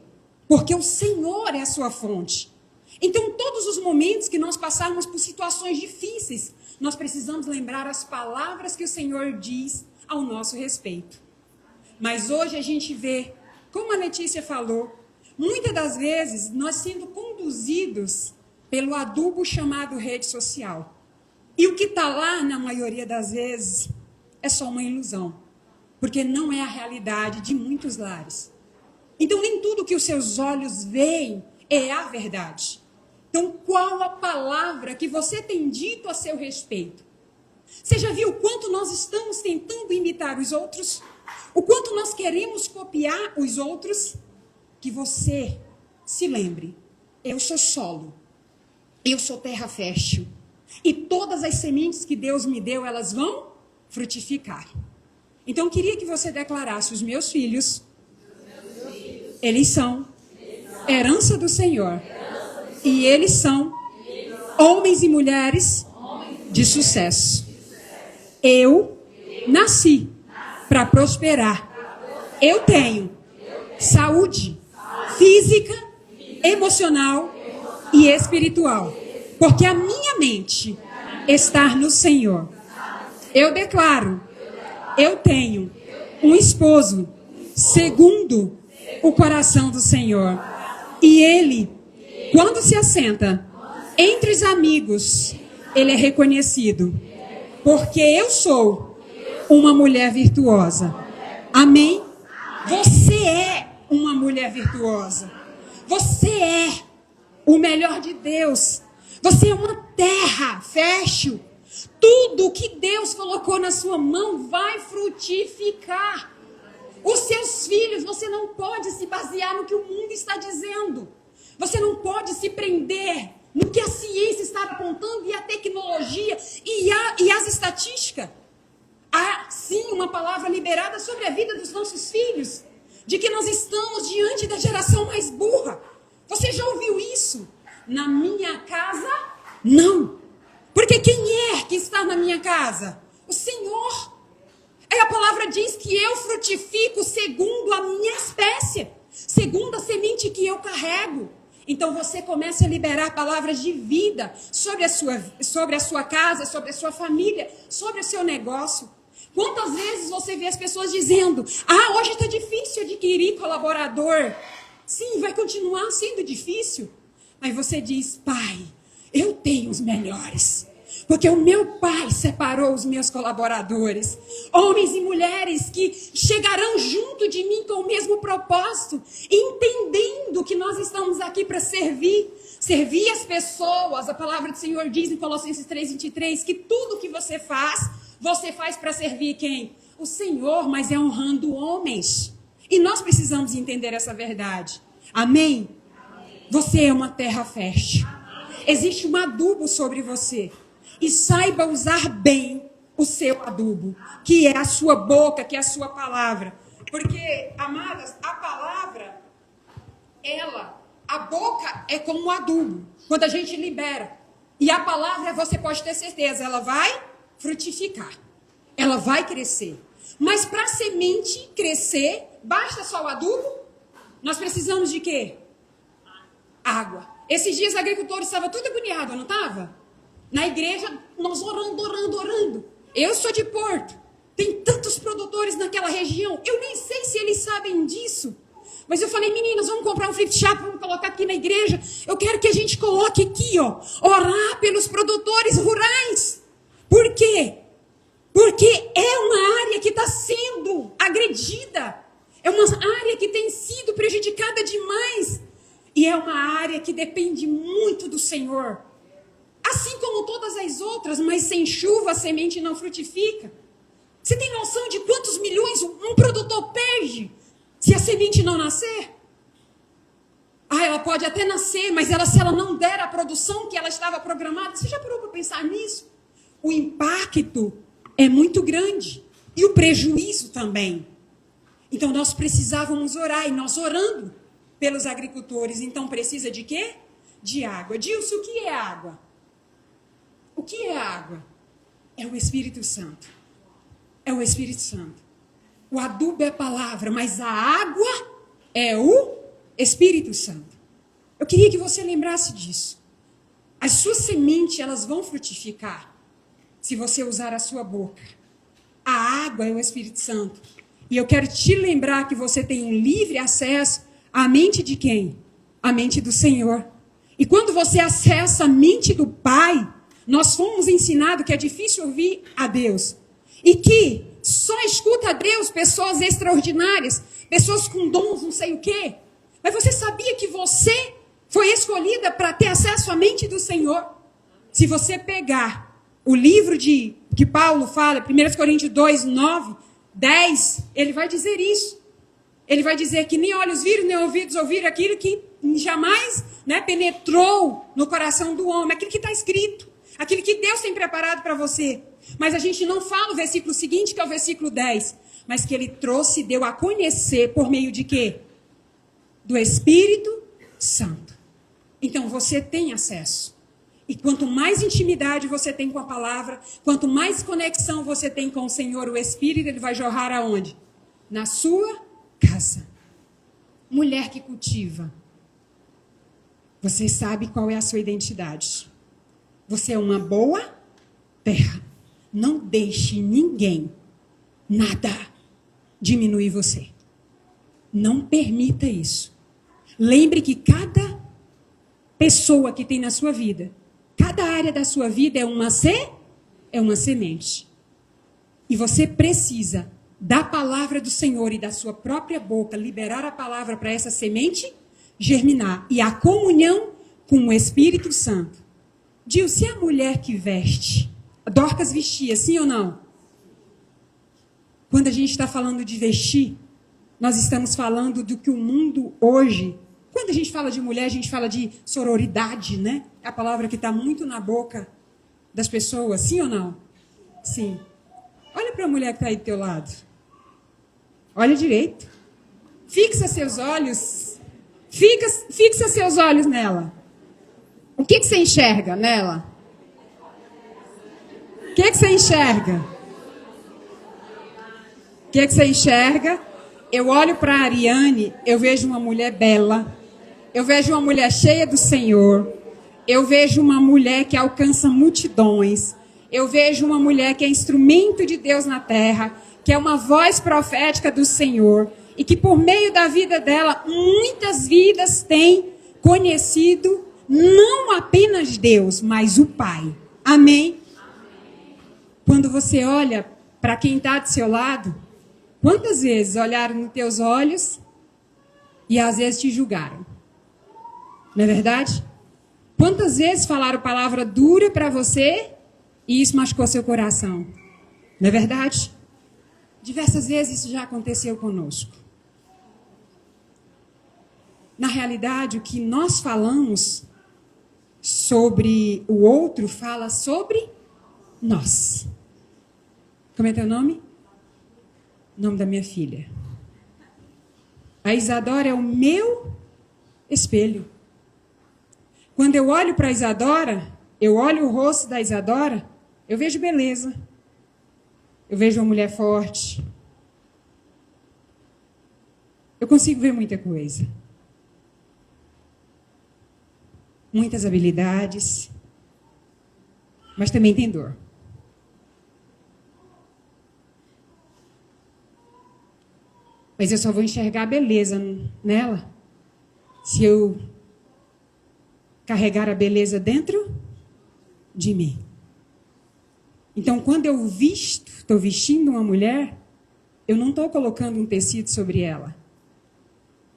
Porque o Senhor é a sua fonte. Então, todos os momentos que nós passarmos por situações difíceis, nós precisamos lembrar as palavras que o Senhor diz ao nosso respeito. Mas hoje a gente vê, como a Letícia falou, muitas das vezes nós sendo conduzidos pelo adubo chamado rede social. E o que está lá, na maioria das vezes, é só uma ilusão. Porque não é a realidade de muitos lares. Então, nem tudo que os seus olhos veem é a verdade. Então, qual a palavra que você tem dito a seu respeito? Você já viu o quanto nós estamos tentando imitar os outros? O quanto nós queremos copiar os outros? Que você se lembre. Eu sou solo. Eu sou terra fértil. E todas as sementes que Deus me deu, elas vão frutificar. Então, eu queria que você declarasse: os meus filhos, eles são herança do Senhor. E eles são homens e mulheres de sucesso. Eu nasci para prosperar. Eu tenho saúde física, emocional e espiritual. Porque a minha mente está no Senhor. Eu declaro: eu tenho um esposo segundo o coração do Senhor. E ele, quando se assenta entre os amigos, ele é reconhecido. Porque eu sou uma mulher virtuosa. Amém? Você é uma mulher virtuosa. Você é o melhor de Deus. Você é uma terra fértil. Tudo o que Deus colocou na sua mão vai frutificar. Os seus filhos, você não pode se basear no que o mundo está dizendo. Você não pode se prender no que a ciência está apontando e a tecnologia e as estatísticas. Há, sim, uma palavra liberada sobre a vida dos nossos filhos. de que nós estamos diante da geração mais burra. Você já ouviu isso? Na minha casa, não. Porque quem é que está na minha casa? O Senhor. Aí a palavra diz que eu frutifico segundo a minha espécie, segundo a semente que eu carrego. Então você começa a liberar palavras de vida sobre a sua casa, sobre a sua família, sobre o seu negócio. Quantas vezes você vê as pessoas dizendo: hoje está difícil adquirir colaborador. Sim, vai continuar sendo difícil. Mas você diz: Pai, eu tenho os melhores. Porque o meu Pai separou os meus colaboradores. Homens e mulheres que chegarão junto de mim com o mesmo propósito. Entendendo que nós estamos aqui para servir. Servir as pessoas. A palavra do Senhor diz em Colossenses 3:23 que tudo que você faz para servir quem? O Senhor, mas é honrando homens. E nós precisamos entender essa verdade. Amém? Você é uma terra fértil. Existe um adubo sobre você. E saiba usar bem o seu adubo, que é a sua boca, que é a sua palavra. Porque, amadas, a palavra, a boca é como um adubo, quando a gente libera. E a palavra, você pode ter certeza, ela vai frutificar. Ela vai crescer. Mas para a semente crescer, basta só o adubo? Nós precisamos de quê? Água. Esses dias os agricultores estavam tudo agoniados, não estava? Na igreja, nós orando. Eu sou de Porto. Tem tantos produtores naquela região. Eu nem sei se eles sabem disso. Mas eu falei: meninas, vamos comprar um flip chart, vamos colocar aqui na igreja. Eu quero que a gente coloque aqui, orar pelos produtores rurais. Por quê? Porque é uma área que está sendo agredida. É uma área que tem sido prejudicada demais. E é uma área que depende muito do Senhor. Assim como todas as outras, mas sem chuva a semente não frutifica. Você tem noção de quantos milhões um produtor perde se a semente não nascer? Ela pode até nascer, mas se ela não der a produção que ela estava programada, você já parou para pensar nisso? O impacto é muito grande e o prejuízo também. Então nós precisávamos orar, e nós orando pelos agricultores. Então precisa de quê? De água. Dilson, o que é água? O que é água? É o Espírito Santo. É o Espírito Santo. O adubo é a palavra, mas a água é o Espírito Santo. Eu queria que você lembrasse disso. As suas sementes, elas vão frutificar se você usar a sua boca. A água é o Espírito Santo. E eu quero te lembrar que você tem um livre acesso à mente de quem? A mente do Senhor. E quando você acessa a mente do Pai, nós fomos ensinados que é difícil ouvir a Deus. E que só escuta a Deus pessoas extraordinárias, pessoas com dons, não sei o quê. Mas você sabia que você foi escolhida para ter acesso à mente do Senhor? Se você pegar o livro que Paulo fala, 1 Coríntios 2, 9, 10, ele vai dizer isso. Ele vai dizer que nem olhos viram, nem ouvidos ouviram aquilo que jamais penetrou no coração do homem, aquilo que está escrito. Aquilo que Deus tem preparado para você. Mas a gente não fala o versículo seguinte, que é o versículo 10. Mas que ele trouxe, deu a conhecer por meio de quê? Do Espírito Santo. Então você tem acesso. E quanto mais intimidade você tem com a palavra, quanto mais conexão você tem com o Senhor, o Espírito, ele vai jorrar aonde? Na sua casa. Mulher que cultiva. Você sabe qual é a sua identidade. Você é uma boa terra. Não deixe ninguém, nada, diminuir você. Não permita isso. Lembre que cada pessoa que tem na sua vida, cada área da sua vida é uma semente. E você precisa da palavra do Senhor e da sua própria boca liberar a palavra para essa semente germinar. E a comunhão com o Espírito Santo. Dilce, a mulher que veste, Dorcas vestia, sim ou não? Quando a gente está falando de vestir, nós estamos falando do que o mundo hoje... Quando a gente fala de mulher, a gente fala de sororidade, né? É a palavra que está muito na boca das pessoas, sim ou não? Sim. Olha para a mulher que está aí do teu lado. Olha direito. Fixa seus olhos. Fixa seus olhos nela. O que você enxerga nela? O que você enxerga? O que você enxerga? Eu olho para a Ariane, eu vejo uma mulher bela. Eu vejo uma mulher cheia do Senhor. Eu vejo uma mulher que alcança multidões. Eu vejo uma mulher que é instrumento de Deus na terra, que é uma voz profética do Senhor. E que por meio da vida dela, muitas vidas têm conhecido não apenas Deus, mas o Pai. Amém? Quando você olha para quem está do seu lado, quantas vezes olharam nos teus olhos e às vezes te julgaram? Não é verdade? Quantas vezes falaram palavra dura para você e isso machucou seu coração? Não é verdade? Diversas vezes isso já aconteceu conosco. Na realidade, o que nós falamos sobre o outro fala sobre nós. Como é teu nome? O nome da minha filha. A Isadora é o meu espelho. Quando eu olho para a Isadora, eu olho o rosto da Isadora, eu vejo beleza. Eu vejo uma mulher forte. Eu consigo ver muita coisa. Muitas habilidades. Mas também tem dor. Mas eu só vou enxergar a beleza nela se eu carregar a beleza dentro de mim. Então, quando eu estou vestindo uma mulher, eu não estou colocando um tecido sobre ela.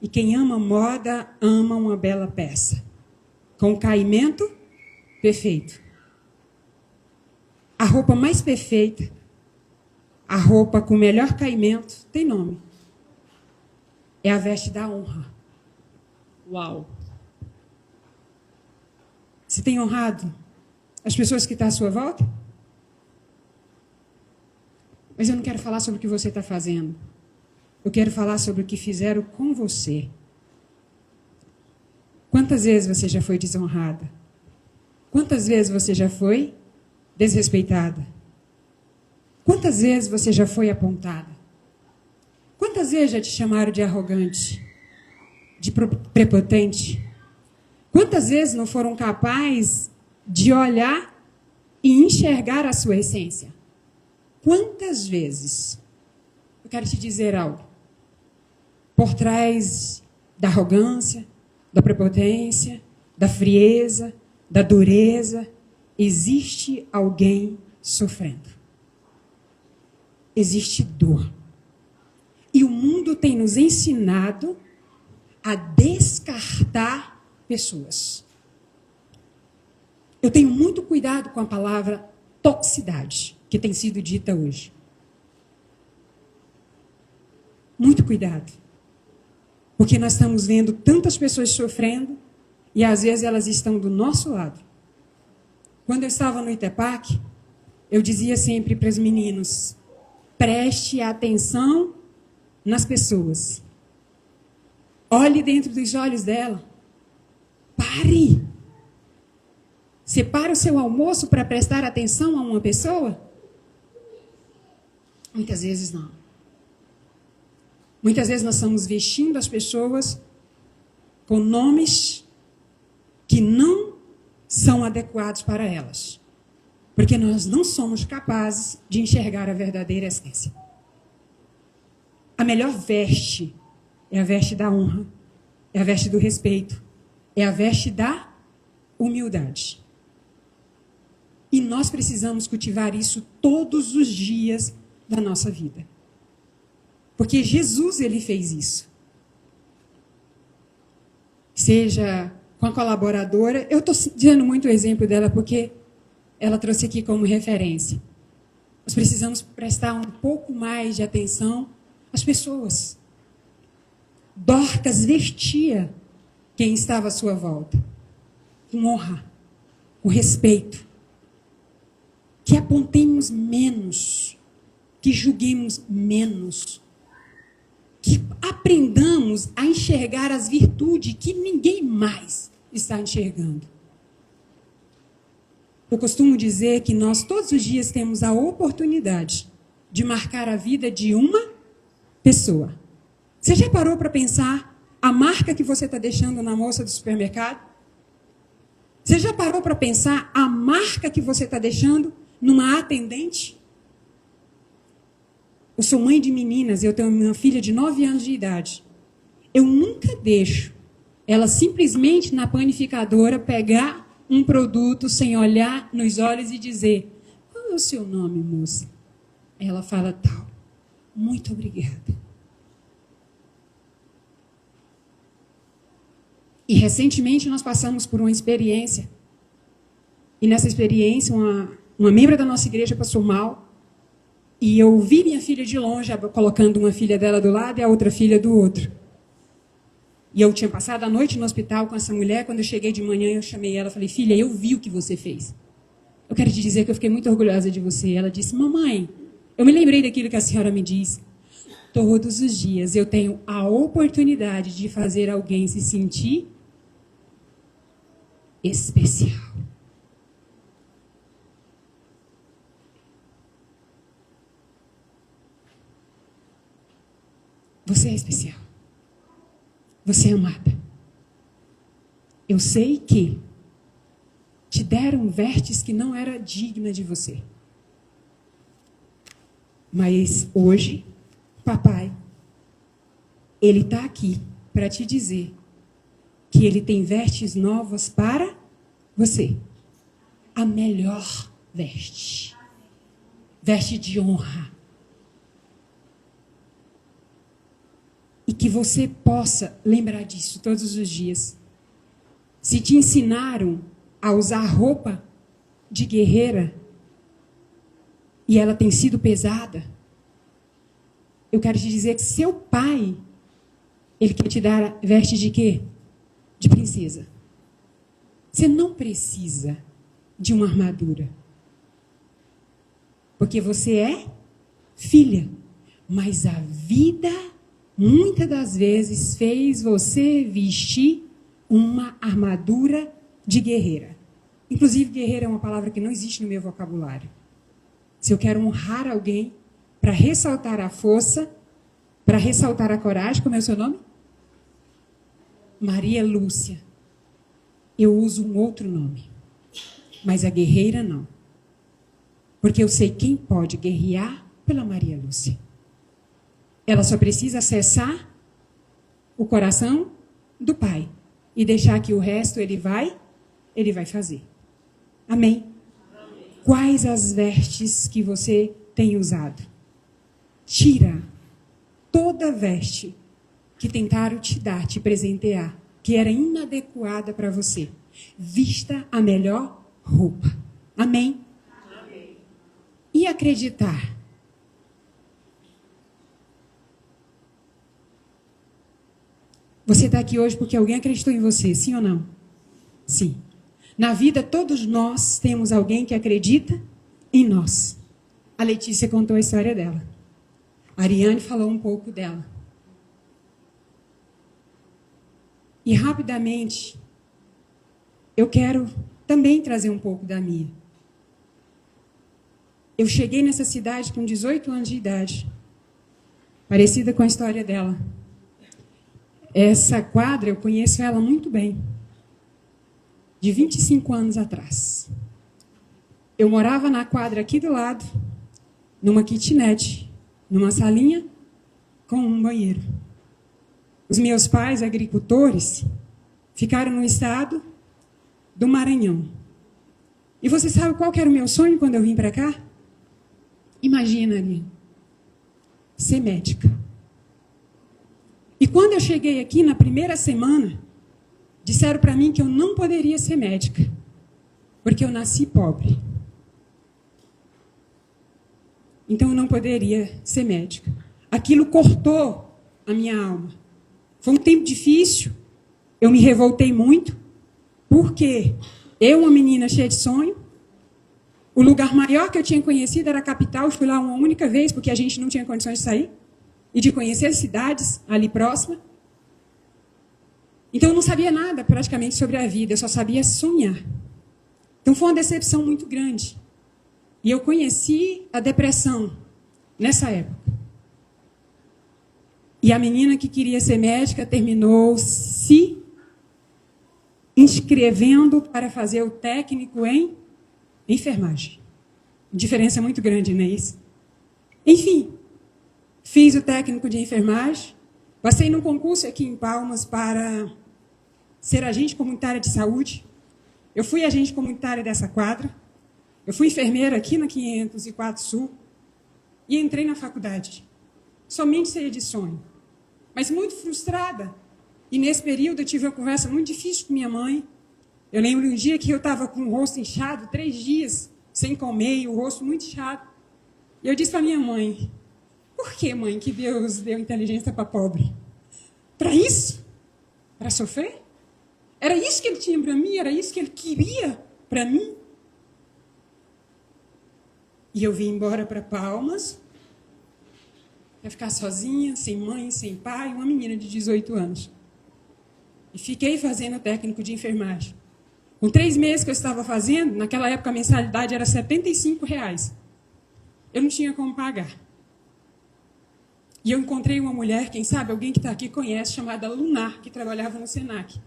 E quem ama moda, ama uma bela peça. Com caimento perfeito. A roupa mais perfeita, a roupa com o melhor caimento, tem nome. É a veste da honra. Uau! Você tem honrado as pessoas que estão à sua volta? Mas eu não quero falar sobre o que você está fazendo. Eu quero falar sobre o que fizeram com você. Quantas vezes você já foi desonrada? Quantas vezes você já foi desrespeitada? Quantas vezes você já foi apontada? Quantas vezes já te chamaram de arrogante? De prepotente? Quantas vezes não foram capazes de olhar e enxergar a sua essência? Quantas vezes? Eu quero te dizer algo. Por trás da arrogância, da prepotência, da frieza, da dureza, existe alguém sofrendo. Existe dor. E o mundo tem nos ensinado a descartar pessoas. Eu tenho muito cuidado com a palavra toxicidade, que tem sido dita hoje. Muito cuidado. Porque nós estamos vendo tantas pessoas sofrendo e às vezes elas estão do nosso lado. Quando eu estava no Itepac, eu dizia sempre para os meninos, preste atenção nas pessoas. Olhe dentro dos olhos dela. Pare. Separe o seu almoço para prestar atenção a uma pessoa? Muitas vezes não. Muitas vezes nós estamos vestindo as pessoas com nomes que não são adequados para elas. Porque nós não somos capazes de enxergar a verdadeira essência. A melhor veste é a veste da honra, é a veste do respeito, é a veste da humildade. E nós precisamos cultivar isso todos os dias da nossa vida. Porque Jesus, ele fez isso. Seja com a colaboradora, eu estou dizendo muito o exemplo dela porque ela trouxe aqui como referência. Nós precisamos prestar um pouco mais de atenção às pessoas. Dorcas vestia quem estava à sua volta. Com honra, com respeito. Que apontemos menos, que julguemos menos. que aprendamos a enxergar as virtudes que ninguém mais está enxergando. Eu costumo dizer que nós todos os dias temos a oportunidade de marcar a vida de uma pessoa. Você já parou para pensar a marca que você está deixando na moça do supermercado? Você já parou para pensar a marca que você está deixando numa atendente? Eu sou mãe de meninas, eu tenho uma filha de 9 anos de idade. Eu nunca deixo ela simplesmente na panificadora pegar um produto sem olhar nos olhos e dizer: qual é o seu nome, moça? Ela fala tal. Muito obrigada. E recentemente nós passamos por uma experiência. E nessa experiência, uma membro da nossa igreja passou mal. E eu vi minha filha de longe, colocando uma filha dela do lado e a outra filha do outro. E eu tinha passado a noite no hospital com essa mulher. Quando eu cheguei de manhã, eu chamei ela e falei: filha, eu vi o que você fez. Eu quero te dizer que eu fiquei muito orgulhosa de você. Ela disse: mamãe, eu me lembrei daquilo que a senhora me disse. Todos os dias eu tenho a oportunidade de fazer alguém se sentir especial. Você é especial. Você é amada. Eu sei que te deram vestes que não era digna de você. Mas hoje, papai, ele está aqui para te dizer que ele tem vestes novas para você. A melhor veste. Veste de honra. E que você possa lembrar disso todos os dias. Se te ensinaram a usar roupa de guerreira e ela tem sido pesada, eu quero te dizer que seu pai, ele quer te dar veste de quê? De princesa. Você não precisa de uma armadura. Porque você é filha. Mas a vida, muitas das vezes, fez você vestir uma armadura de guerreira. Inclusive, guerreira é uma palavra que não existe no meu vocabulário. Se eu quero honrar alguém, para ressaltar a força, para ressaltar a coragem, como é o seu nome? Maria Lúcia. Eu uso um outro nome. Mas a guerreira não. Porque eu sei quem pode guerrear pela Maria Lúcia. Ela só precisa acessar o coração do Pai e deixar que o resto ele vai fazer. Amém? Amém. Quais as vestes que você tem usado? Tira toda veste que tentaram te dar, te presentear, que era inadequada para você. Vista a melhor roupa. Amém? Amém. E acreditar. Você está aqui hoje porque alguém acreditou em você, sim ou não? Sim. Na vida, todos nós temos alguém que acredita em nós. A Letícia contou a história dela. A Ariane falou um pouco dela. E rapidamente, eu quero também trazer um pouco da minha. Eu cheguei nessa cidade com 18 anos de idade, parecida com a história dela. Essa quadra, eu conheço ela muito bem, de 25 anos atrás. Eu morava na quadra aqui do lado, numa kitnet, numa salinha com um banheiro. Os meus pais, agricultores, ficaram no estado do Maranhão. E você sabe qual que era o meu sonho quando eu vim para cá? Imagina ali, ser médica. E quando eu cheguei aqui, na primeira semana, disseram para mim que eu não poderia ser médica, porque eu nasci pobre. Então eu não poderia ser médica. Aquilo cortou a minha alma. Foi um tempo difícil, eu me revoltei muito, porque eu, uma menina cheia de sonho, o lugar maior que eu tinha conhecido era a capital, fui lá uma única vez, porque a gente não tinha condições de sair. e de conhecer as cidades ali próximas. Então eu não sabia nada praticamente sobre a vida, eu só sabia sonhar. Então foi uma decepção muito grande. E eu conheci a depressão nessa época. E a menina que queria ser médica terminou se inscrevendo para fazer o técnico em enfermagem. Diferença muito grande, não é isso? Enfim, fiz o técnico de enfermagem, passei num concurso aqui em Palmas para ser agente comunitária de saúde. Eu fui agente comunitária dessa quadra. Eu fui enfermeira aqui na 504 Sul e entrei na faculdade, somente cheia de sonho, mas muito frustrada. E nesse período eu tive uma conversa muito difícil com minha mãe. Eu lembro um dia que eu estava com o rosto inchado, 3 dias sem comer, e o rosto muito inchado. E eu disse para minha mãe: por que, mãe, que Deus deu inteligência para pobre? Para isso? Para sofrer? Era isso que ele tinha para mim? Era isso que ele queria para mim? E eu vim embora para Palmas, para ficar sozinha, sem mãe, sem pai, uma menina de 18 anos. E fiquei fazendo técnico de enfermagem. Com 3 meses que eu estava fazendo, naquela época a mensalidade era R$ 75. Eu não tinha como pagar. E eu encontrei uma mulher, quem sabe, alguém que está aqui conhece, chamada Lunar, que trabalhava no Senac.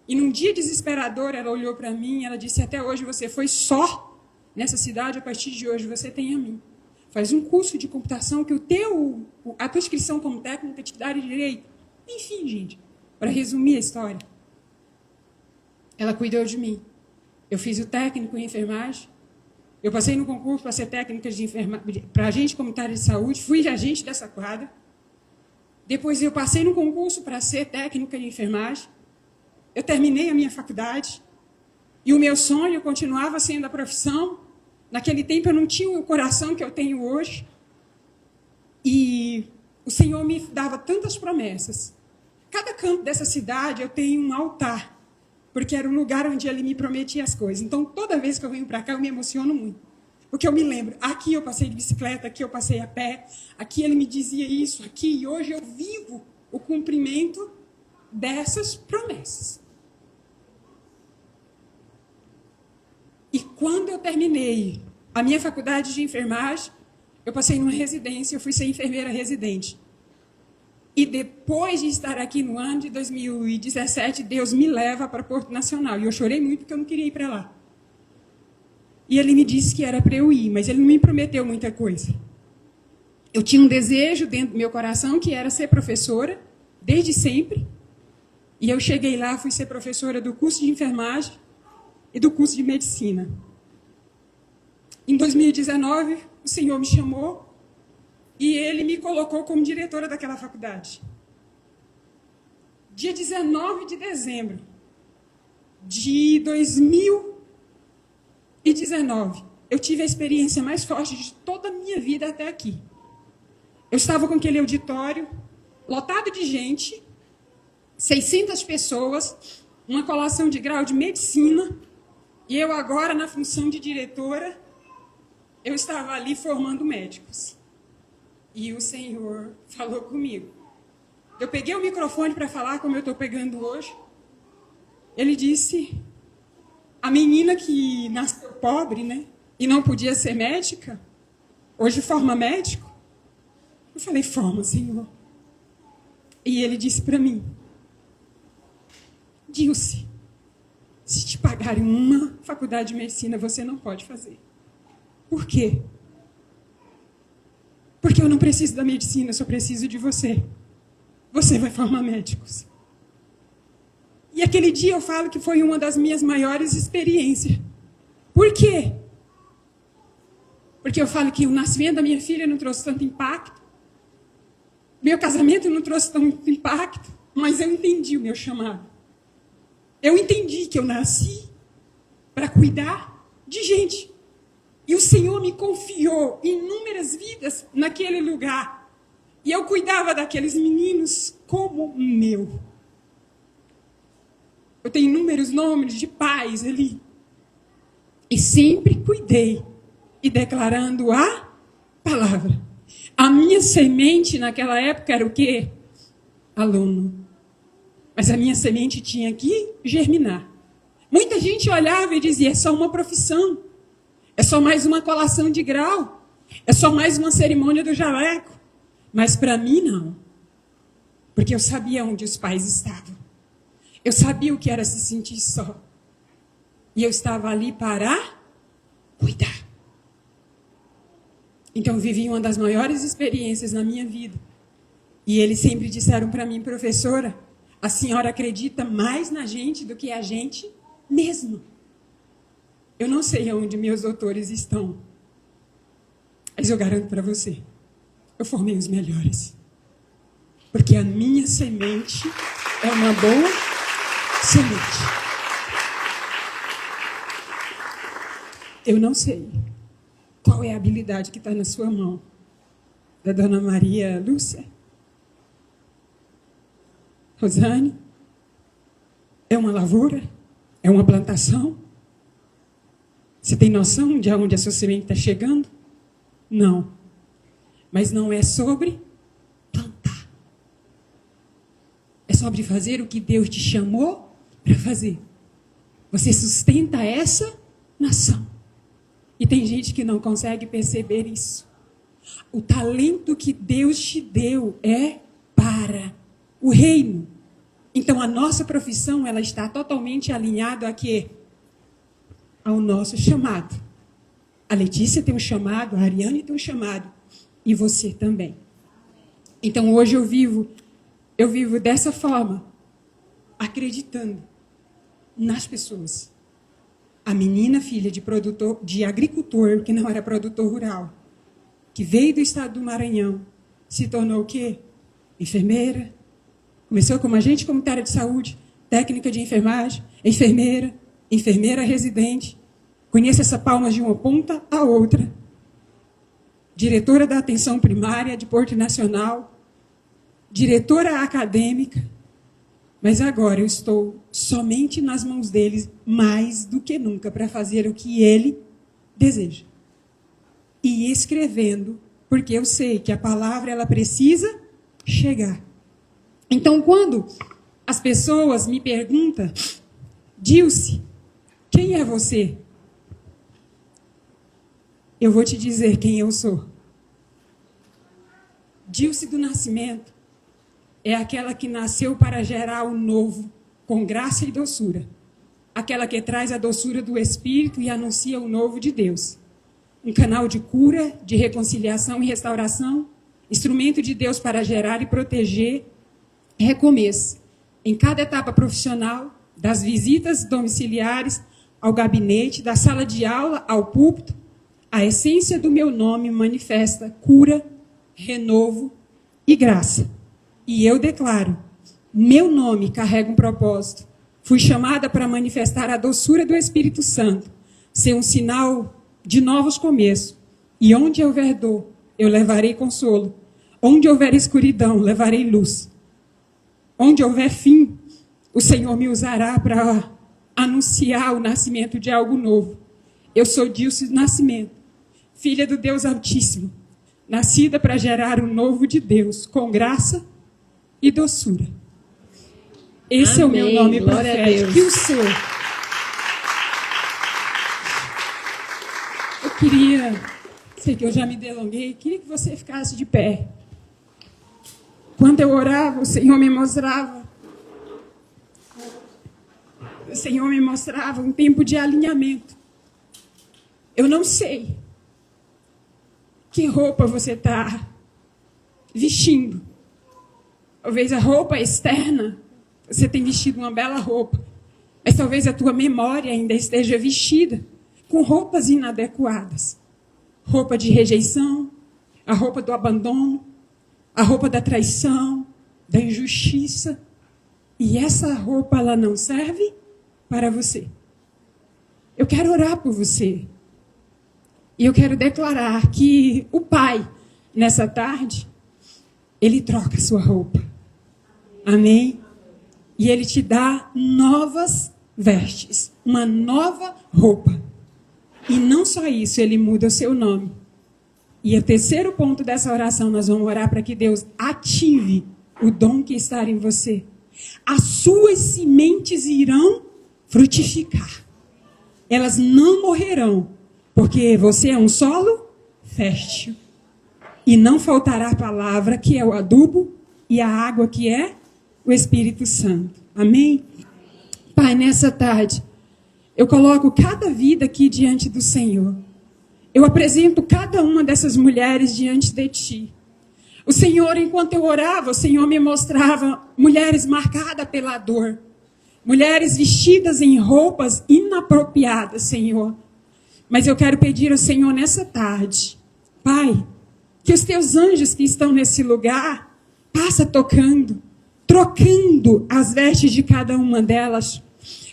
E num dia desesperador, ela olhou para mim e ela disse: até hoje você foi só nessa cidade, a partir de hoje você tem a mim. Faz um curso de computação que a tua inscrição como técnica te dá direito. Enfim, gente, para resumir a história, ela cuidou de mim. Eu fiz o técnico em enfermagem. Eu passei no concurso para ser técnica de enfermagem, para agente comunitário de saúde. Fui agente dessa quadra. Depois eu passei no concurso para ser técnica de enfermagem. Eu terminei a minha faculdade. E o meu sonho continuava sendo a profissão. Naquele tempo eu não tinha o coração que eu tenho hoje. E o Senhor me dava tantas promessas. Cada canto dessa cidade eu tenho um altar, porque era um lugar onde ele me prometia as coisas. Então, toda vez que eu venho para cá, eu me emociono muito. Porque eu me lembro, aqui eu passei de bicicleta, aqui eu passei a pé, aqui ele me dizia isso, aqui, e hoje eu vivo o cumprimento dessas promessas. E quando eu terminei a minha faculdade de enfermagem, eu passei numa residência, eu fui ser enfermeira residente. E depois de estar aqui no ano de 2017, Deus me leva para Porto Nacional. E eu chorei muito porque eu não queria ir para lá. E ele me disse que era para eu ir, mas ele não me prometeu muita coisa. Eu tinha um desejo dentro do meu coração que era ser professora, desde sempre. E eu cheguei lá, fui ser professora do curso de enfermagem e do curso de medicina. Em 2019, o Senhor me chamou e ele me colocou como diretora daquela faculdade. Dia 19 de dezembro de 2019, eu tive a experiência mais forte de toda a minha vida até aqui. Eu estava com aquele auditório lotado de gente, 600 pessoas, uma colação de grau de medicina, e eu agora, na função de diretora, eu estava ali formando médicos. E o Senhor falou comigo. Eu peguei o microfone para falar como eu estou pegando hoje. Ele disse: a menina que nasceu pobre, né, e não podia ser médica, hoje forma médico. Eu falei: forma, Senhor. E ele disse para mim: Dilce, se te pagarem uma faculdade de medicina, você não pode fazer. Por quê? Porque eu não preciso da medicina, eu só preciso de você. Você vai formar médicos. E aquele dia eu falo que foi uma das minhas maiores experiências. Por quê? Porque eu falo que o nascimento da minha filha não trouxe tanto impacto. Meu casamento não trouxe tanto impacto. Mas eu entendi o meu chamado. Eu entendi que eu nasci para cuidar de gente. E o Senhor me confiou inúmeras vidas naquele lugar. E eu cuidava daqueles meninos como meu. Eu tenho inúmeros nomes de pais ali. E sempre cuidei. E declarando a palavra. A minha semente naquela época era o quê? Aluno. Mas a minha semente tinha que germinar. Muita gente olhava e dizia, é só uma profissão. É só mais uma colação de grau. É só mais uma cerimônia do jaleco. Mas para mim, não. Porque eu sabia onde os pais estavam. Eu sabia o que era se sentir só. E eu estava ali para cuidar. Então, eu vivi uma das maiores experiências na minha vida. E eles sempre disseram para mim, professora, a senhora acredita mais na gente do que a gente mesmo. Eu não sei aonde meus doutores estão. Mas eu garanto para você, eu formei os melhores. Porque a minha semente é uma boa semente. Eu não sei qual é a habilidade que está na sua mão. Da Dona Maria Lúcia? Rosane? É uma lavoura? É uma plantação? Você tem noção de onde a sua semente está chegando? Não. Mas não é sobre plantar. É sobre fazer o que Deus te chamou para fazer. Você sustenta essa nação. E tem gente que não consegue perceber isso. O talento que Deus te deu é para o reino. Então, a nossa profissão, ela está totalmente alinhada a quê? Ao nosso chamado. A Letícia tem um chamado, a Ariane tem um chamado. E você também. Então, hoje eu vivo dessa forma, acreditando nas pessoas. A menina, filha de agricultor, que não era produtor rural, que veio do estado do Maranhão, se tornou o quê? Enfermeira. Começou como agente comunitária de saúde, técnica de enfermagem, enfermeira residente. Conheço essa palma de uma ponta à outra. Diretora da atenção primária de Porto Nacional, diretora acadêmica. Mas agora eu estou somente nas mãos deles, mais do que nunca, para fazer o que ele deseja. E escrevendo, porque eu sei que a palavra ela precisa chegar. Então, quando as pessoas me perguntam, Dilce, quem é você? Eu vou te dizer quem eu sou. Dilce do Nascimento é aquela que nasceu para gerar o novo, com graça e doçura. Aquela que traz a doçura do Espírito e anuncia o novo de Deus. Um canal de cura, de reconciliação e restauração, instrumento de Deus para gerar e proteger, recomeço. Em cada etapa profissional, das visitas domiciliares ao gabinete, da sala de aula ao púlpito, a essência do meu nome manifesta cura, renovo e graça. E eu declaro, meu nome carrega um propósito. Fui chamada para manifestar a doçura do Espírito Santo, ser um sinal de novos começos. E onde houver dor, eu levarei consolo. Onde houver escuridão, levarei luz. Onde houver fim, o Senhor me usará para anunciar o nascimento de algo novo. Eu sou Dilce do Nascimento, filha do Deus Altíssimo, nascida para gerar o novo de Deus, com graça e doçura. Esse Amém. É o meu nome profético. E o seu? Eu queria, sei que eu já me delonguei, queria que você ficasse de pé. Quando eu orava, o Senhor me mostrava um tempo de alinhamento. Eu não sei que roupa você está vestindo. Talvez a roupa externa, você tem vestido uma bela roupa, mas talvez a tua memória ainda esteja vestida com roupas inadequadas. Roupa de rejeição, a roupa do abandono, a roupa da traição, da injustiça. E essa roupa, ela não serve para você. Eu quero orar por você. E eu quero declarar que o Pai, nessa tarde, Ele troca a sua roupa. Amém? E Ele te dá novas vestes, uma nova roupa. E não só isso, Ele muda o seu nome. E o terceiro ponto dessa oração, nós vamos orar para que Deus ative o dom que está em você. As suas sementes irão frutificar. Elas não morrerão, porque você é um solo fértil. E não faltará a palavra, que é o adubo, e a água, que é o Espírito Santo. Amém? Pai, nessa tarde, eu coloco cada vida aqui diante do Senhor. Eu apresento cada uma dessas mulheres diante de Ti. O Senhor, enquanto eu orava, o Senhor me mostrava mulheres marcadas pela dor. Mulheres vestidas em roupas inapropriadas, Senhor. Mas eu quero pedir ao Senhor nessa tarde, Pai, que os Teus anjos que estão nesse lugar, passa tocando, trocando as vestes de cada uma delas,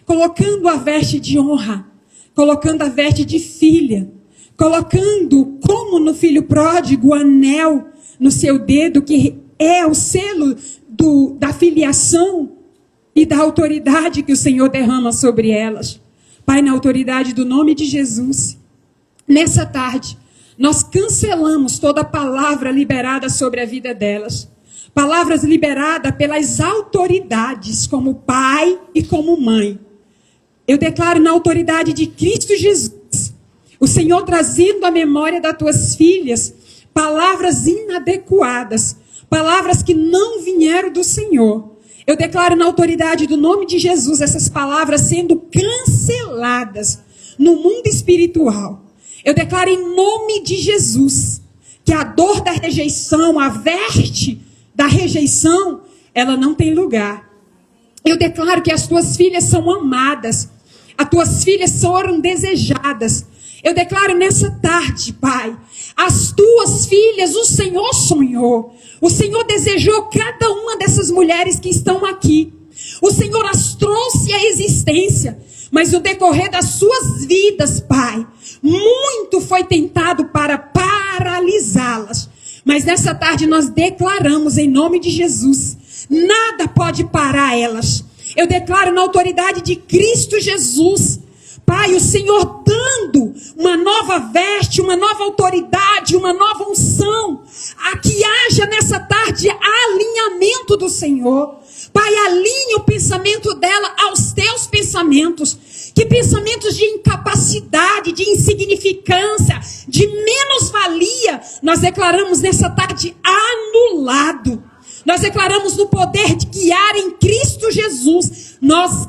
colocando a veste de honra, colocando a veste de filha, colocando, como no filho pródigo, o anel no seu dedo, que é o selo da filiação e da autoridade que o Senhor derrama sobre elas. Pai, na autoridade do nome de Jesus, nessa tarde, nós cancelamos toda palavra liberada sobre a vida delas. Palavras liberadas pelas autoridades, como pai e como mãe. Eu declaro na autoridade de Cristo Jesus, o Senhor trazendo à memória das tuas filhas palavras inadequadas, palavras que não vieram do Senhor. Eu declaro na autoridade do nome de Jesus essas palavras sendo canceladas no mundo espiritual. Eu declaro em nome de Jesus que a dor da rejeição, a veste da rejeição, ela não tem lugar. Eu declaro que as tuas filhas são amadas, as tuas filhas foram desejadas. Eu declaro nessa tarde, Pai, as tuas filhas, o Senhor sonhou. O Senhor desejou cada uma dessas mulheres que estão aqui. O Senhor as trouxe à existência. Mas no decorrer das suas vidas, Pai, muito foi tentado para paralisá-las. Mas nessa tarde nós declaramos em nome de Jesus, nada pode parar elas. Eu declaro na autoridade de Cristo Jesus, Pai, o Senhor dando uma nova veste, uma nova autoridade, uma nova unção, a que haja nessa tarde alinhamento do Senhor. Pai, alinhe o pensamento dela aos teus pensamentos. Que pensamentos de incapacidade, de insignificância, de menos-valia, nós declaramos nessa tarde anulado. Nós declaramos no poder de guiar em Cristo Jesus. Nós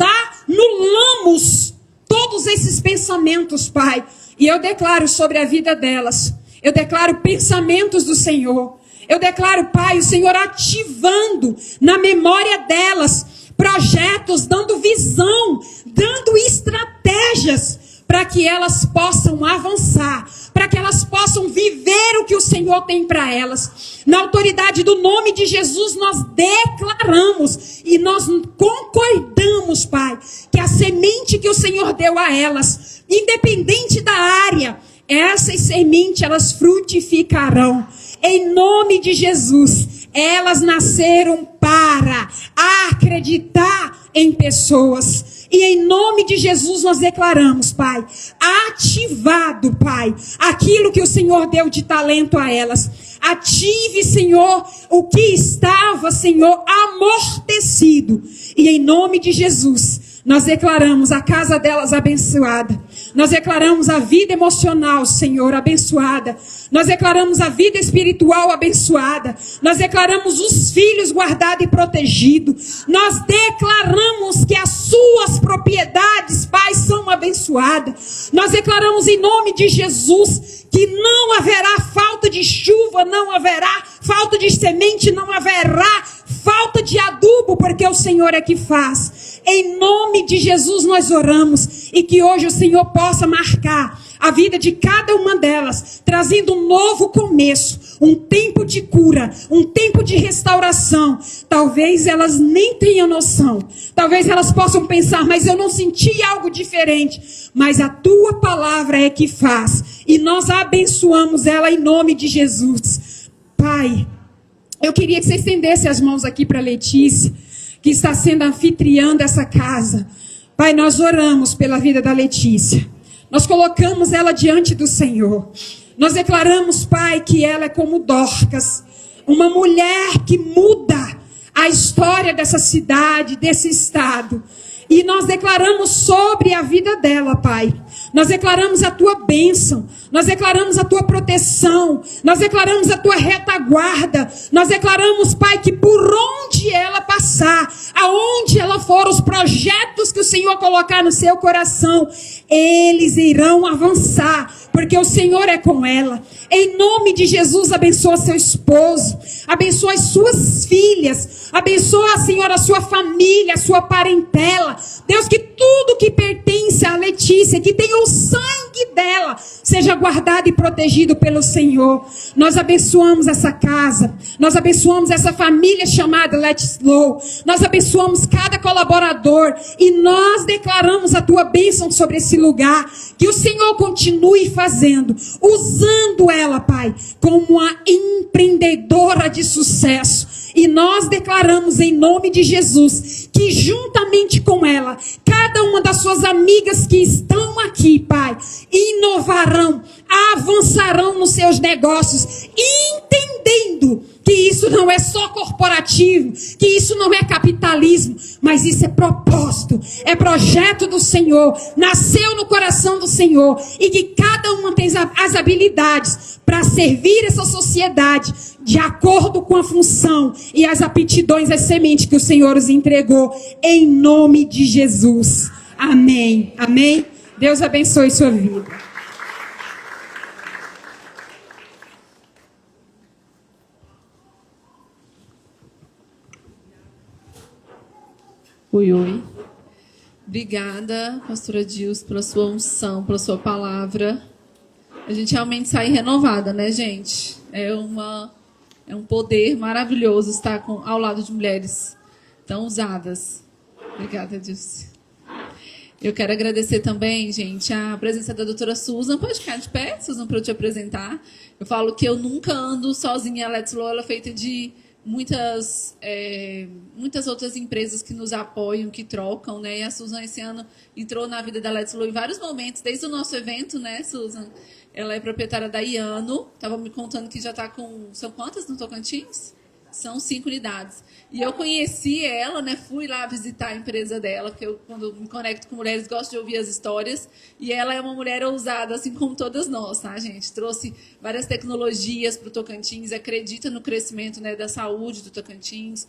anulamos todos esses pensamentos, Pai. E eu declaro sobre a vida delas. Eu declaro pensamentos do Senhor. Eu declaro, Pai, o Senhor ativando na memória delas projetos, dando visão, dando estratégias para que elas possam avançar, para que elas possam viver o que o Senhor tem para elas. Na autoridade do nome de Jesus, nós declaramos e nós concordamos, Pai, que a semente que o Senhor deu a elas, independente da área, essas sementes, elas frutificarão. Em nome de Jesus, elas nasceram para acreditar em pessoas. E em nome de Jesus nós declaramos, Pai, ativado, Pai, aquilo que o Senhor deu de talento a elas. Ative, Senhor, o que estava, Senhor, amortecido. E em nome de Jesus, nós declaramos a casa delas abençoada. Nós declaramos a vida emocional, Senhor, abençoada. Nós declaramos a vida espiritual abençoada. Nós declaramos os filhos guardados e protegidos. Nós declaramos que as suas propriedades, Pai, são abençoadas. Nós declaramos em nome de Jesus que não haverá falta de chuva, não haverá falta de semente, não haverá falta de adubo, porque o Senhor é que faz. Em nome de Jesus nós oramos e que hoje o Senhor possa marcar a vida de cada uma delas, trazendo um novo começo, um tempo de cura, um tempo de restauração. Talvez elas nem tenham noção, talvez elas possam pensar, mas eu não senti algo diferente. Mas a tua palavra é que faz, e nós abençoamos ela em nome de Jesus. Pai, eu queria que você estendesse as mãos aqui para Letícia, que está sendo anfitriã dessa casa. Pai, nós oramos pela vida da Letícia. Nós colocamos ela diante do Senhor. Nós declaramos, Pai, que ela é como Dorcas, uma mulher que muda a história dessa cidade, desse estado. E nós declaramos sobre a vida dela, Pai. Nós declaramos a tua bênção. Nós declaramos a tua proteção. Nós declaramos a tua retaguarda. Nós declaramos, Pai, que por onde ela passar, aonde ela for, os projetos que o Senhor colocar no seu coração, eles irão avançar, porque o Senhor é com ela. Em nome de Jesus, abençoa seu esposo, abençoa as suas filhas, abençoa, Senhor, a sua família, a sua parentela. Deus, que tudo que pertence a Letícia, que tem o sangue dela, seja guardado e protegido pelo Senhor. Nós abençoamos essa casa, nós abençoamos essa família chamada Let's Flow, nós abençoamos cada colaborador e nós declaramos a tua bênção sobre esse lugar. Que o Senhor continue fazendo, usando ela, Pai, como uma empreendedora de sucesso. E nós declaramos em nome de Jesus que juntamente com ela, cada uma das suas amigas que estão aqui, Pai, inovarão, avançarão nos seus negócios, entendendo que isso não é só corporativo, que isso não é capitalismo, mas isso é propósito, é projeto do Senhor, nasceu no coração do Senhor, e que cada uma tem as habilidades para servir essa sociedade de acordo com a função e as aptidões, as sementes que o Senhor os entregou, em nome de Jesus. Amém. Amém. Deus abençoe sua vida. Oi, oi. Obrigada, pastora Dils, pela sua unção, pela sua palavra. A gente realmente sai renovada, né, gente? É um poder maravilhoso estar ao lado de mulheres tão usadas. Obrigada, Dils. Eu quero agradecer também, gente, a presença da doutora Susan. Pode ficar de pé, Susan, para eu te apresentar. Eu falo que eu nunca ando sozinha. A Let's Flow, ela é feita de muitas outras empresas que nos apoiam, que trocam, né? E a Susan, esse ano, entrou na vida da Let's Flow em vários momentos, desde o nosso evento, né, Susan? Ela é proprietária da Iano. Estava me contando que já está com... São quantas no Tocantins? São 5 unidades. E eu conheci ela, né? Fui lá visitar a empresa dela, porque eu, quando me conecto com mulheres, gosto de ouvir as histórias. E ela é uma mulher ousada, assim como todas nós, tá, gente? Trouxe várias tecnologias para o Tocantins, acredita no crescimento, né, da saúde do Tocantins,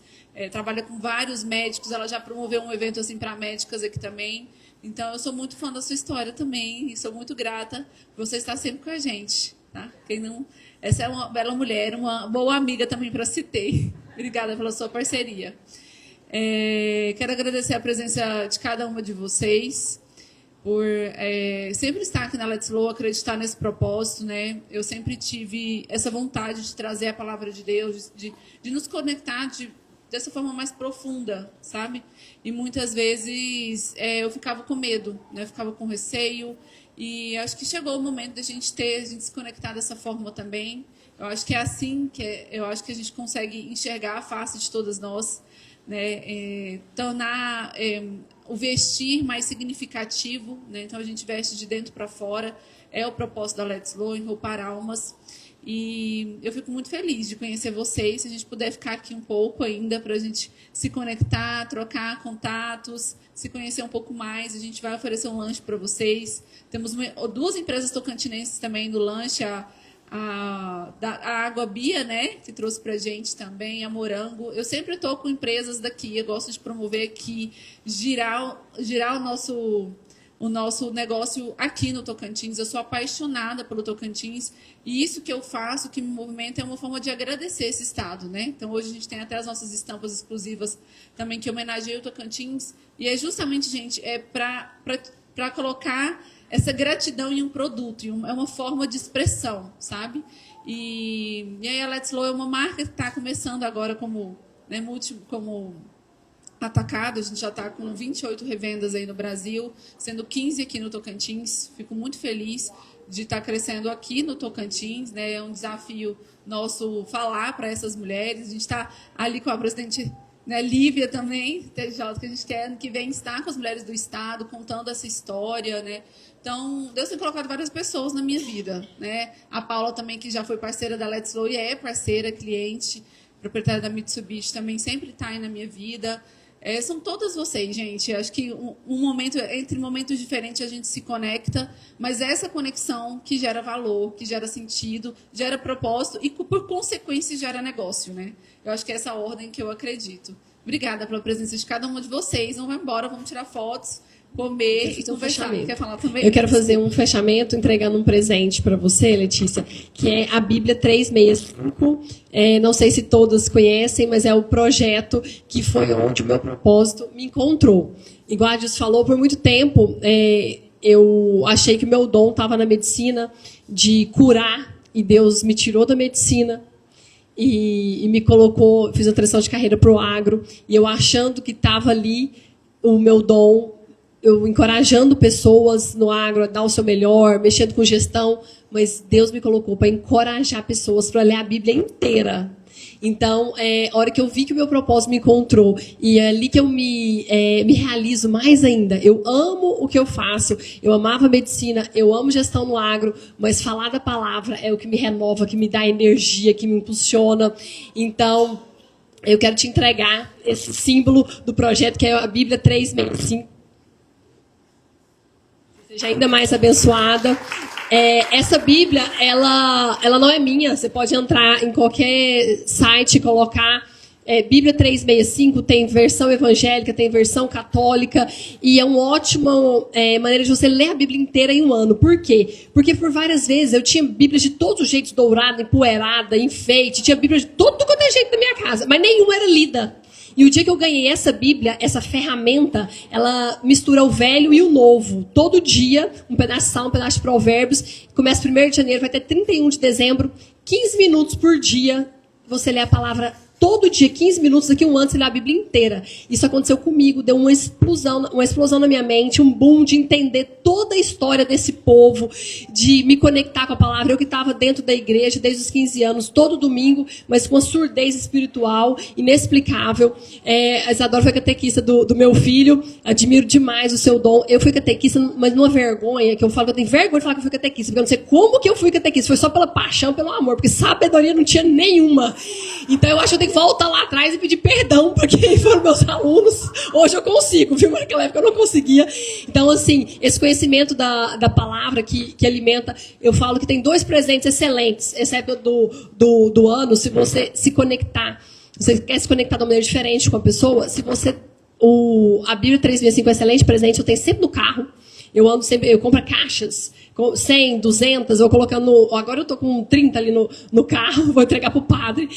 trabalha com vários médicos. Ela já promoveu um evento assim para médicas aqui também. Então, eu sou muito fã da sua história também e sou muito grata por você estar sempre com a gente, tá? Quem não... Essa é uma bela mulher, uma boa amiga também para se ter. Obrigada pela sua parceria. Quero agradecer a presença de cada uma de vocês por sempre estar aqui na Let's Flow, acreditar nesse propósito, né? Eu sempre tive essa vontade de trazer a palavra de Deus, de nos conectar dessa forma mais profunda, sabe? E muitas vezes eu ficava com medo, né? Eu ficava com receio. E acho que chegou o momento da gente se conectar dessa forma também. Eu acho que é assim eu acho que a gente consegue enxergar a face de todas nós, né? Tornar o vestir mais significativo, né? Então a gente veste de dentro para fora, é o propósito da Let's Flow, enroupar almas. E eu fico muito feliz de conhecer vocês. Se a gente puder ficar aqui um pouco ainda para a gente se conectar, trocar contatos, se conhecer um pouco mais, a gente vai oferecer um lanche para vocês. Temos 2 empresas tocantinenses também no lanche, a Água Bia, né, que trouxe para a gente também, a Morango. Eu sempre estou com empresas daqui, eu gosto de promover aqui, girar o nosso negócio aqui no Tocantins. Eu sou apaixonada pelo Tocantins e isso que eu faço, que me movimenta, é uma forma de agradecer esse estado, né? Então, hoje a gente tem até as nossas estampas exclusivas também que homenageiam o Tocantins e é justamente, gente, para colocar essa gratidão em um produto, é uma forma de expressão, sabe? E aí a Let's Flow é uma marca que está começando agora como atacado. A gente já está com 28 revendas aí no Brasil, sendo 15 aqui no Tocantins. Fico muito feliz de estar crescendo aqui no Tocantins, né? É um desafio nosso falar para essas mulheres. A gente está ali com a presidente né? Lívia também, TJ, que a gente quer, que vem estar com as mulheres do Estado, contando essa história, né? Então, Deus tem colocado várias pessoas na minha vida, né? A Paula também, que já foi parceira da Let's Flow e é parceira, cliente, proprietária da Mitsubishi, também sempre está aí na minha vida. São todas vocês, gente. Acho que entre momentos diferentes a gente se conecta, mas essa conexão que gera valor, que gera sentido, gera propósito e, por consequência, gera negócio, né? Eu acho que é essa ordem que eu acredito. Obrigada pela presença de cada uma de vocês. Vamos embora, vamos tirar fotos, comer e conversar. Quer falar também? Eu quero fazer um fechamento entregando um presente para você, Letícia, que é a Bíblia 365. Não sei se todas conhecem, mas é o projeto que foi onde o meu propósito me encontrou. Igual a Deus falou, por muito tempo eu achei que o meu dom estava na medicina, de curar, e Deus me tirou da medicina e me colocou, fiz uma transição de carreira para o agro, e eu achando que estava ali o meu dom, eu encorajando pessoas no agro a dar o seu melhor, mexendo com gestão, mas Deus me colocou para encorajar pessoas para ler a Bíblia inteira. Então, a hora que eu vi que o meu propósito me encontrou, e é ali que eu me realizo mais ainda. Eu amo o que eu faço, eu amava medicina, eu amo gestão no agro, mas falar da palavra é o que me renova, que me dá energia, que me impulsiona. Então, eu quero te entregar esse símbolo do projeto, que é a Bíblia 365. Seja ainda mais abençoada. Essa Bíblia, ela não é minha. Você pode entrar em qualquer site e colocar Bíblia 365, tem versão evangélica, tem versão católica, e é uma ótima maneira de você ler a Bíblia inteira em um ano. Por quê? Porque por várias vezes eu tinha Bíblia de todos os jeitos, dourada, empoeirada, enfeite, tinha Bíblia de todo quanto é jeito na minha casa, mas nenhuma era lida. E o dia que eu ganhei essa Bíblia, essa ferramenta, ela mistura o velho e o novo. Todo dia, um pedaço de Salmo, um pedaço de Provérbios. Começa 1º de janeiro, vai até 31 de dezembro. 15 minutos por dia, você lê a palavra todo dia, 15 minutos, daqui a um ano você lê a Bíblia inteira. Isso aconteceu comigo, deu uma explosão na minha mente, um boom de entender toda a história desse povo, de me conectar com a palavra. Eu que estava dentro da igreja desde os 15 anos, todo domingo, mas com uma surdez espiritual inexplicável. A Isadora foi catequista do meu filho, admiro demais o seu dom. Eu fui catequista, mas numa vergonha, que eu falo que eu tenho vergonha de falar que eu fui catequista, porque eu não sei como que eu fui catequista, foi só pela paixão, pelo amor, porque sabedoria não tinha nenhuma. Então eu acho que eu tenho que voltar lá atrás e pedir perdão para quem foram meus alunos. Hoje eu consigo, viu? Naquela época eu não conseguia. Então, assim, esse conhecimento da palavra que alimenta, eu falo que tem 2 presentes excelentes. Essa época do ano, se você se conectar, você quer se conectar de uma maneira diferente com a pessoa, se você... a Bíblia 365 é um excelente presente, eu tenho sempre no carro. Eu ando sempre, eu compro caixas, 100, 200, eu vou colocando. Agora eu tô com 30 ali no carro, vou entregar pro padre.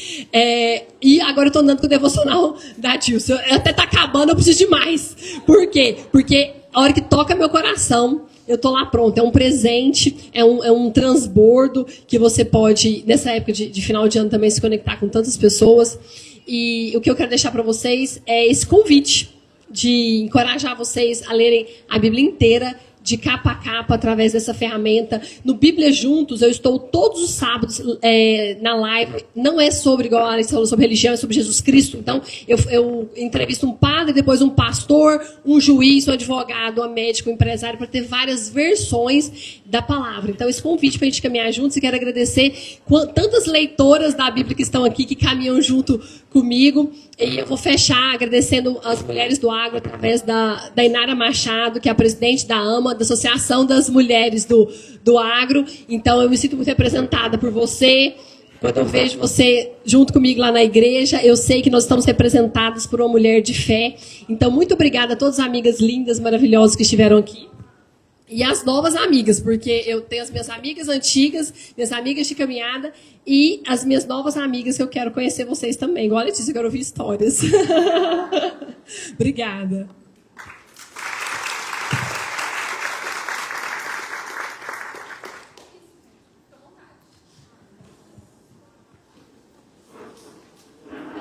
E agora eu tô andando com o devocional da Dilson. Até tá acabando, eu preciso de mais. Por quê? Porque a hora que toca meu coração, eu tô lá pronto. É um presente, é um transbordo que você pode, nessa época de final de ano, também se conectar com tantas pessoas. E o que eu quero deixar para vocês é esse convite de encorajar vocês a lerem a Bíblia inteira, de capa a capa, através dessa ferramenta. No Bíblia Juntos, eu estou todos os sábados na live. Não é sobre, igual a Alice falou, sobre religião, é sobre Jesus Cristo. Então, eu entrevisto um padre, depois um pastor, um juiz, um advogado, um médico, um empresário, para ter várias versões da palavra. Então, esse convite para a gente caminhar juntos, e quero agradecer tantas leitoras da Bíblia que estão aqui, que caminham junto comigo. E eu vou fechar agradecendo as mulheres do agro, através da Inara Machado, que é a presidente da AMA, da Associação das Mulheres do Agro. Então, eu me sinto muito representada por você. Quando eu vejo você junto comigo lá na igreja, eu sei que nós estamos representadas por uma mulher de fé. Então, muito obrigada a todas as amigas lindas, maravilhosas que estiveram aqui. E as novas amigas, porque eu tenho as minhas amigas antigas, minhas amigas de caminhada, e as minhas novas amigas que eu quero conhecer vocês também. Igual a Letícia, eu quero ouvir histórias. Obrigada.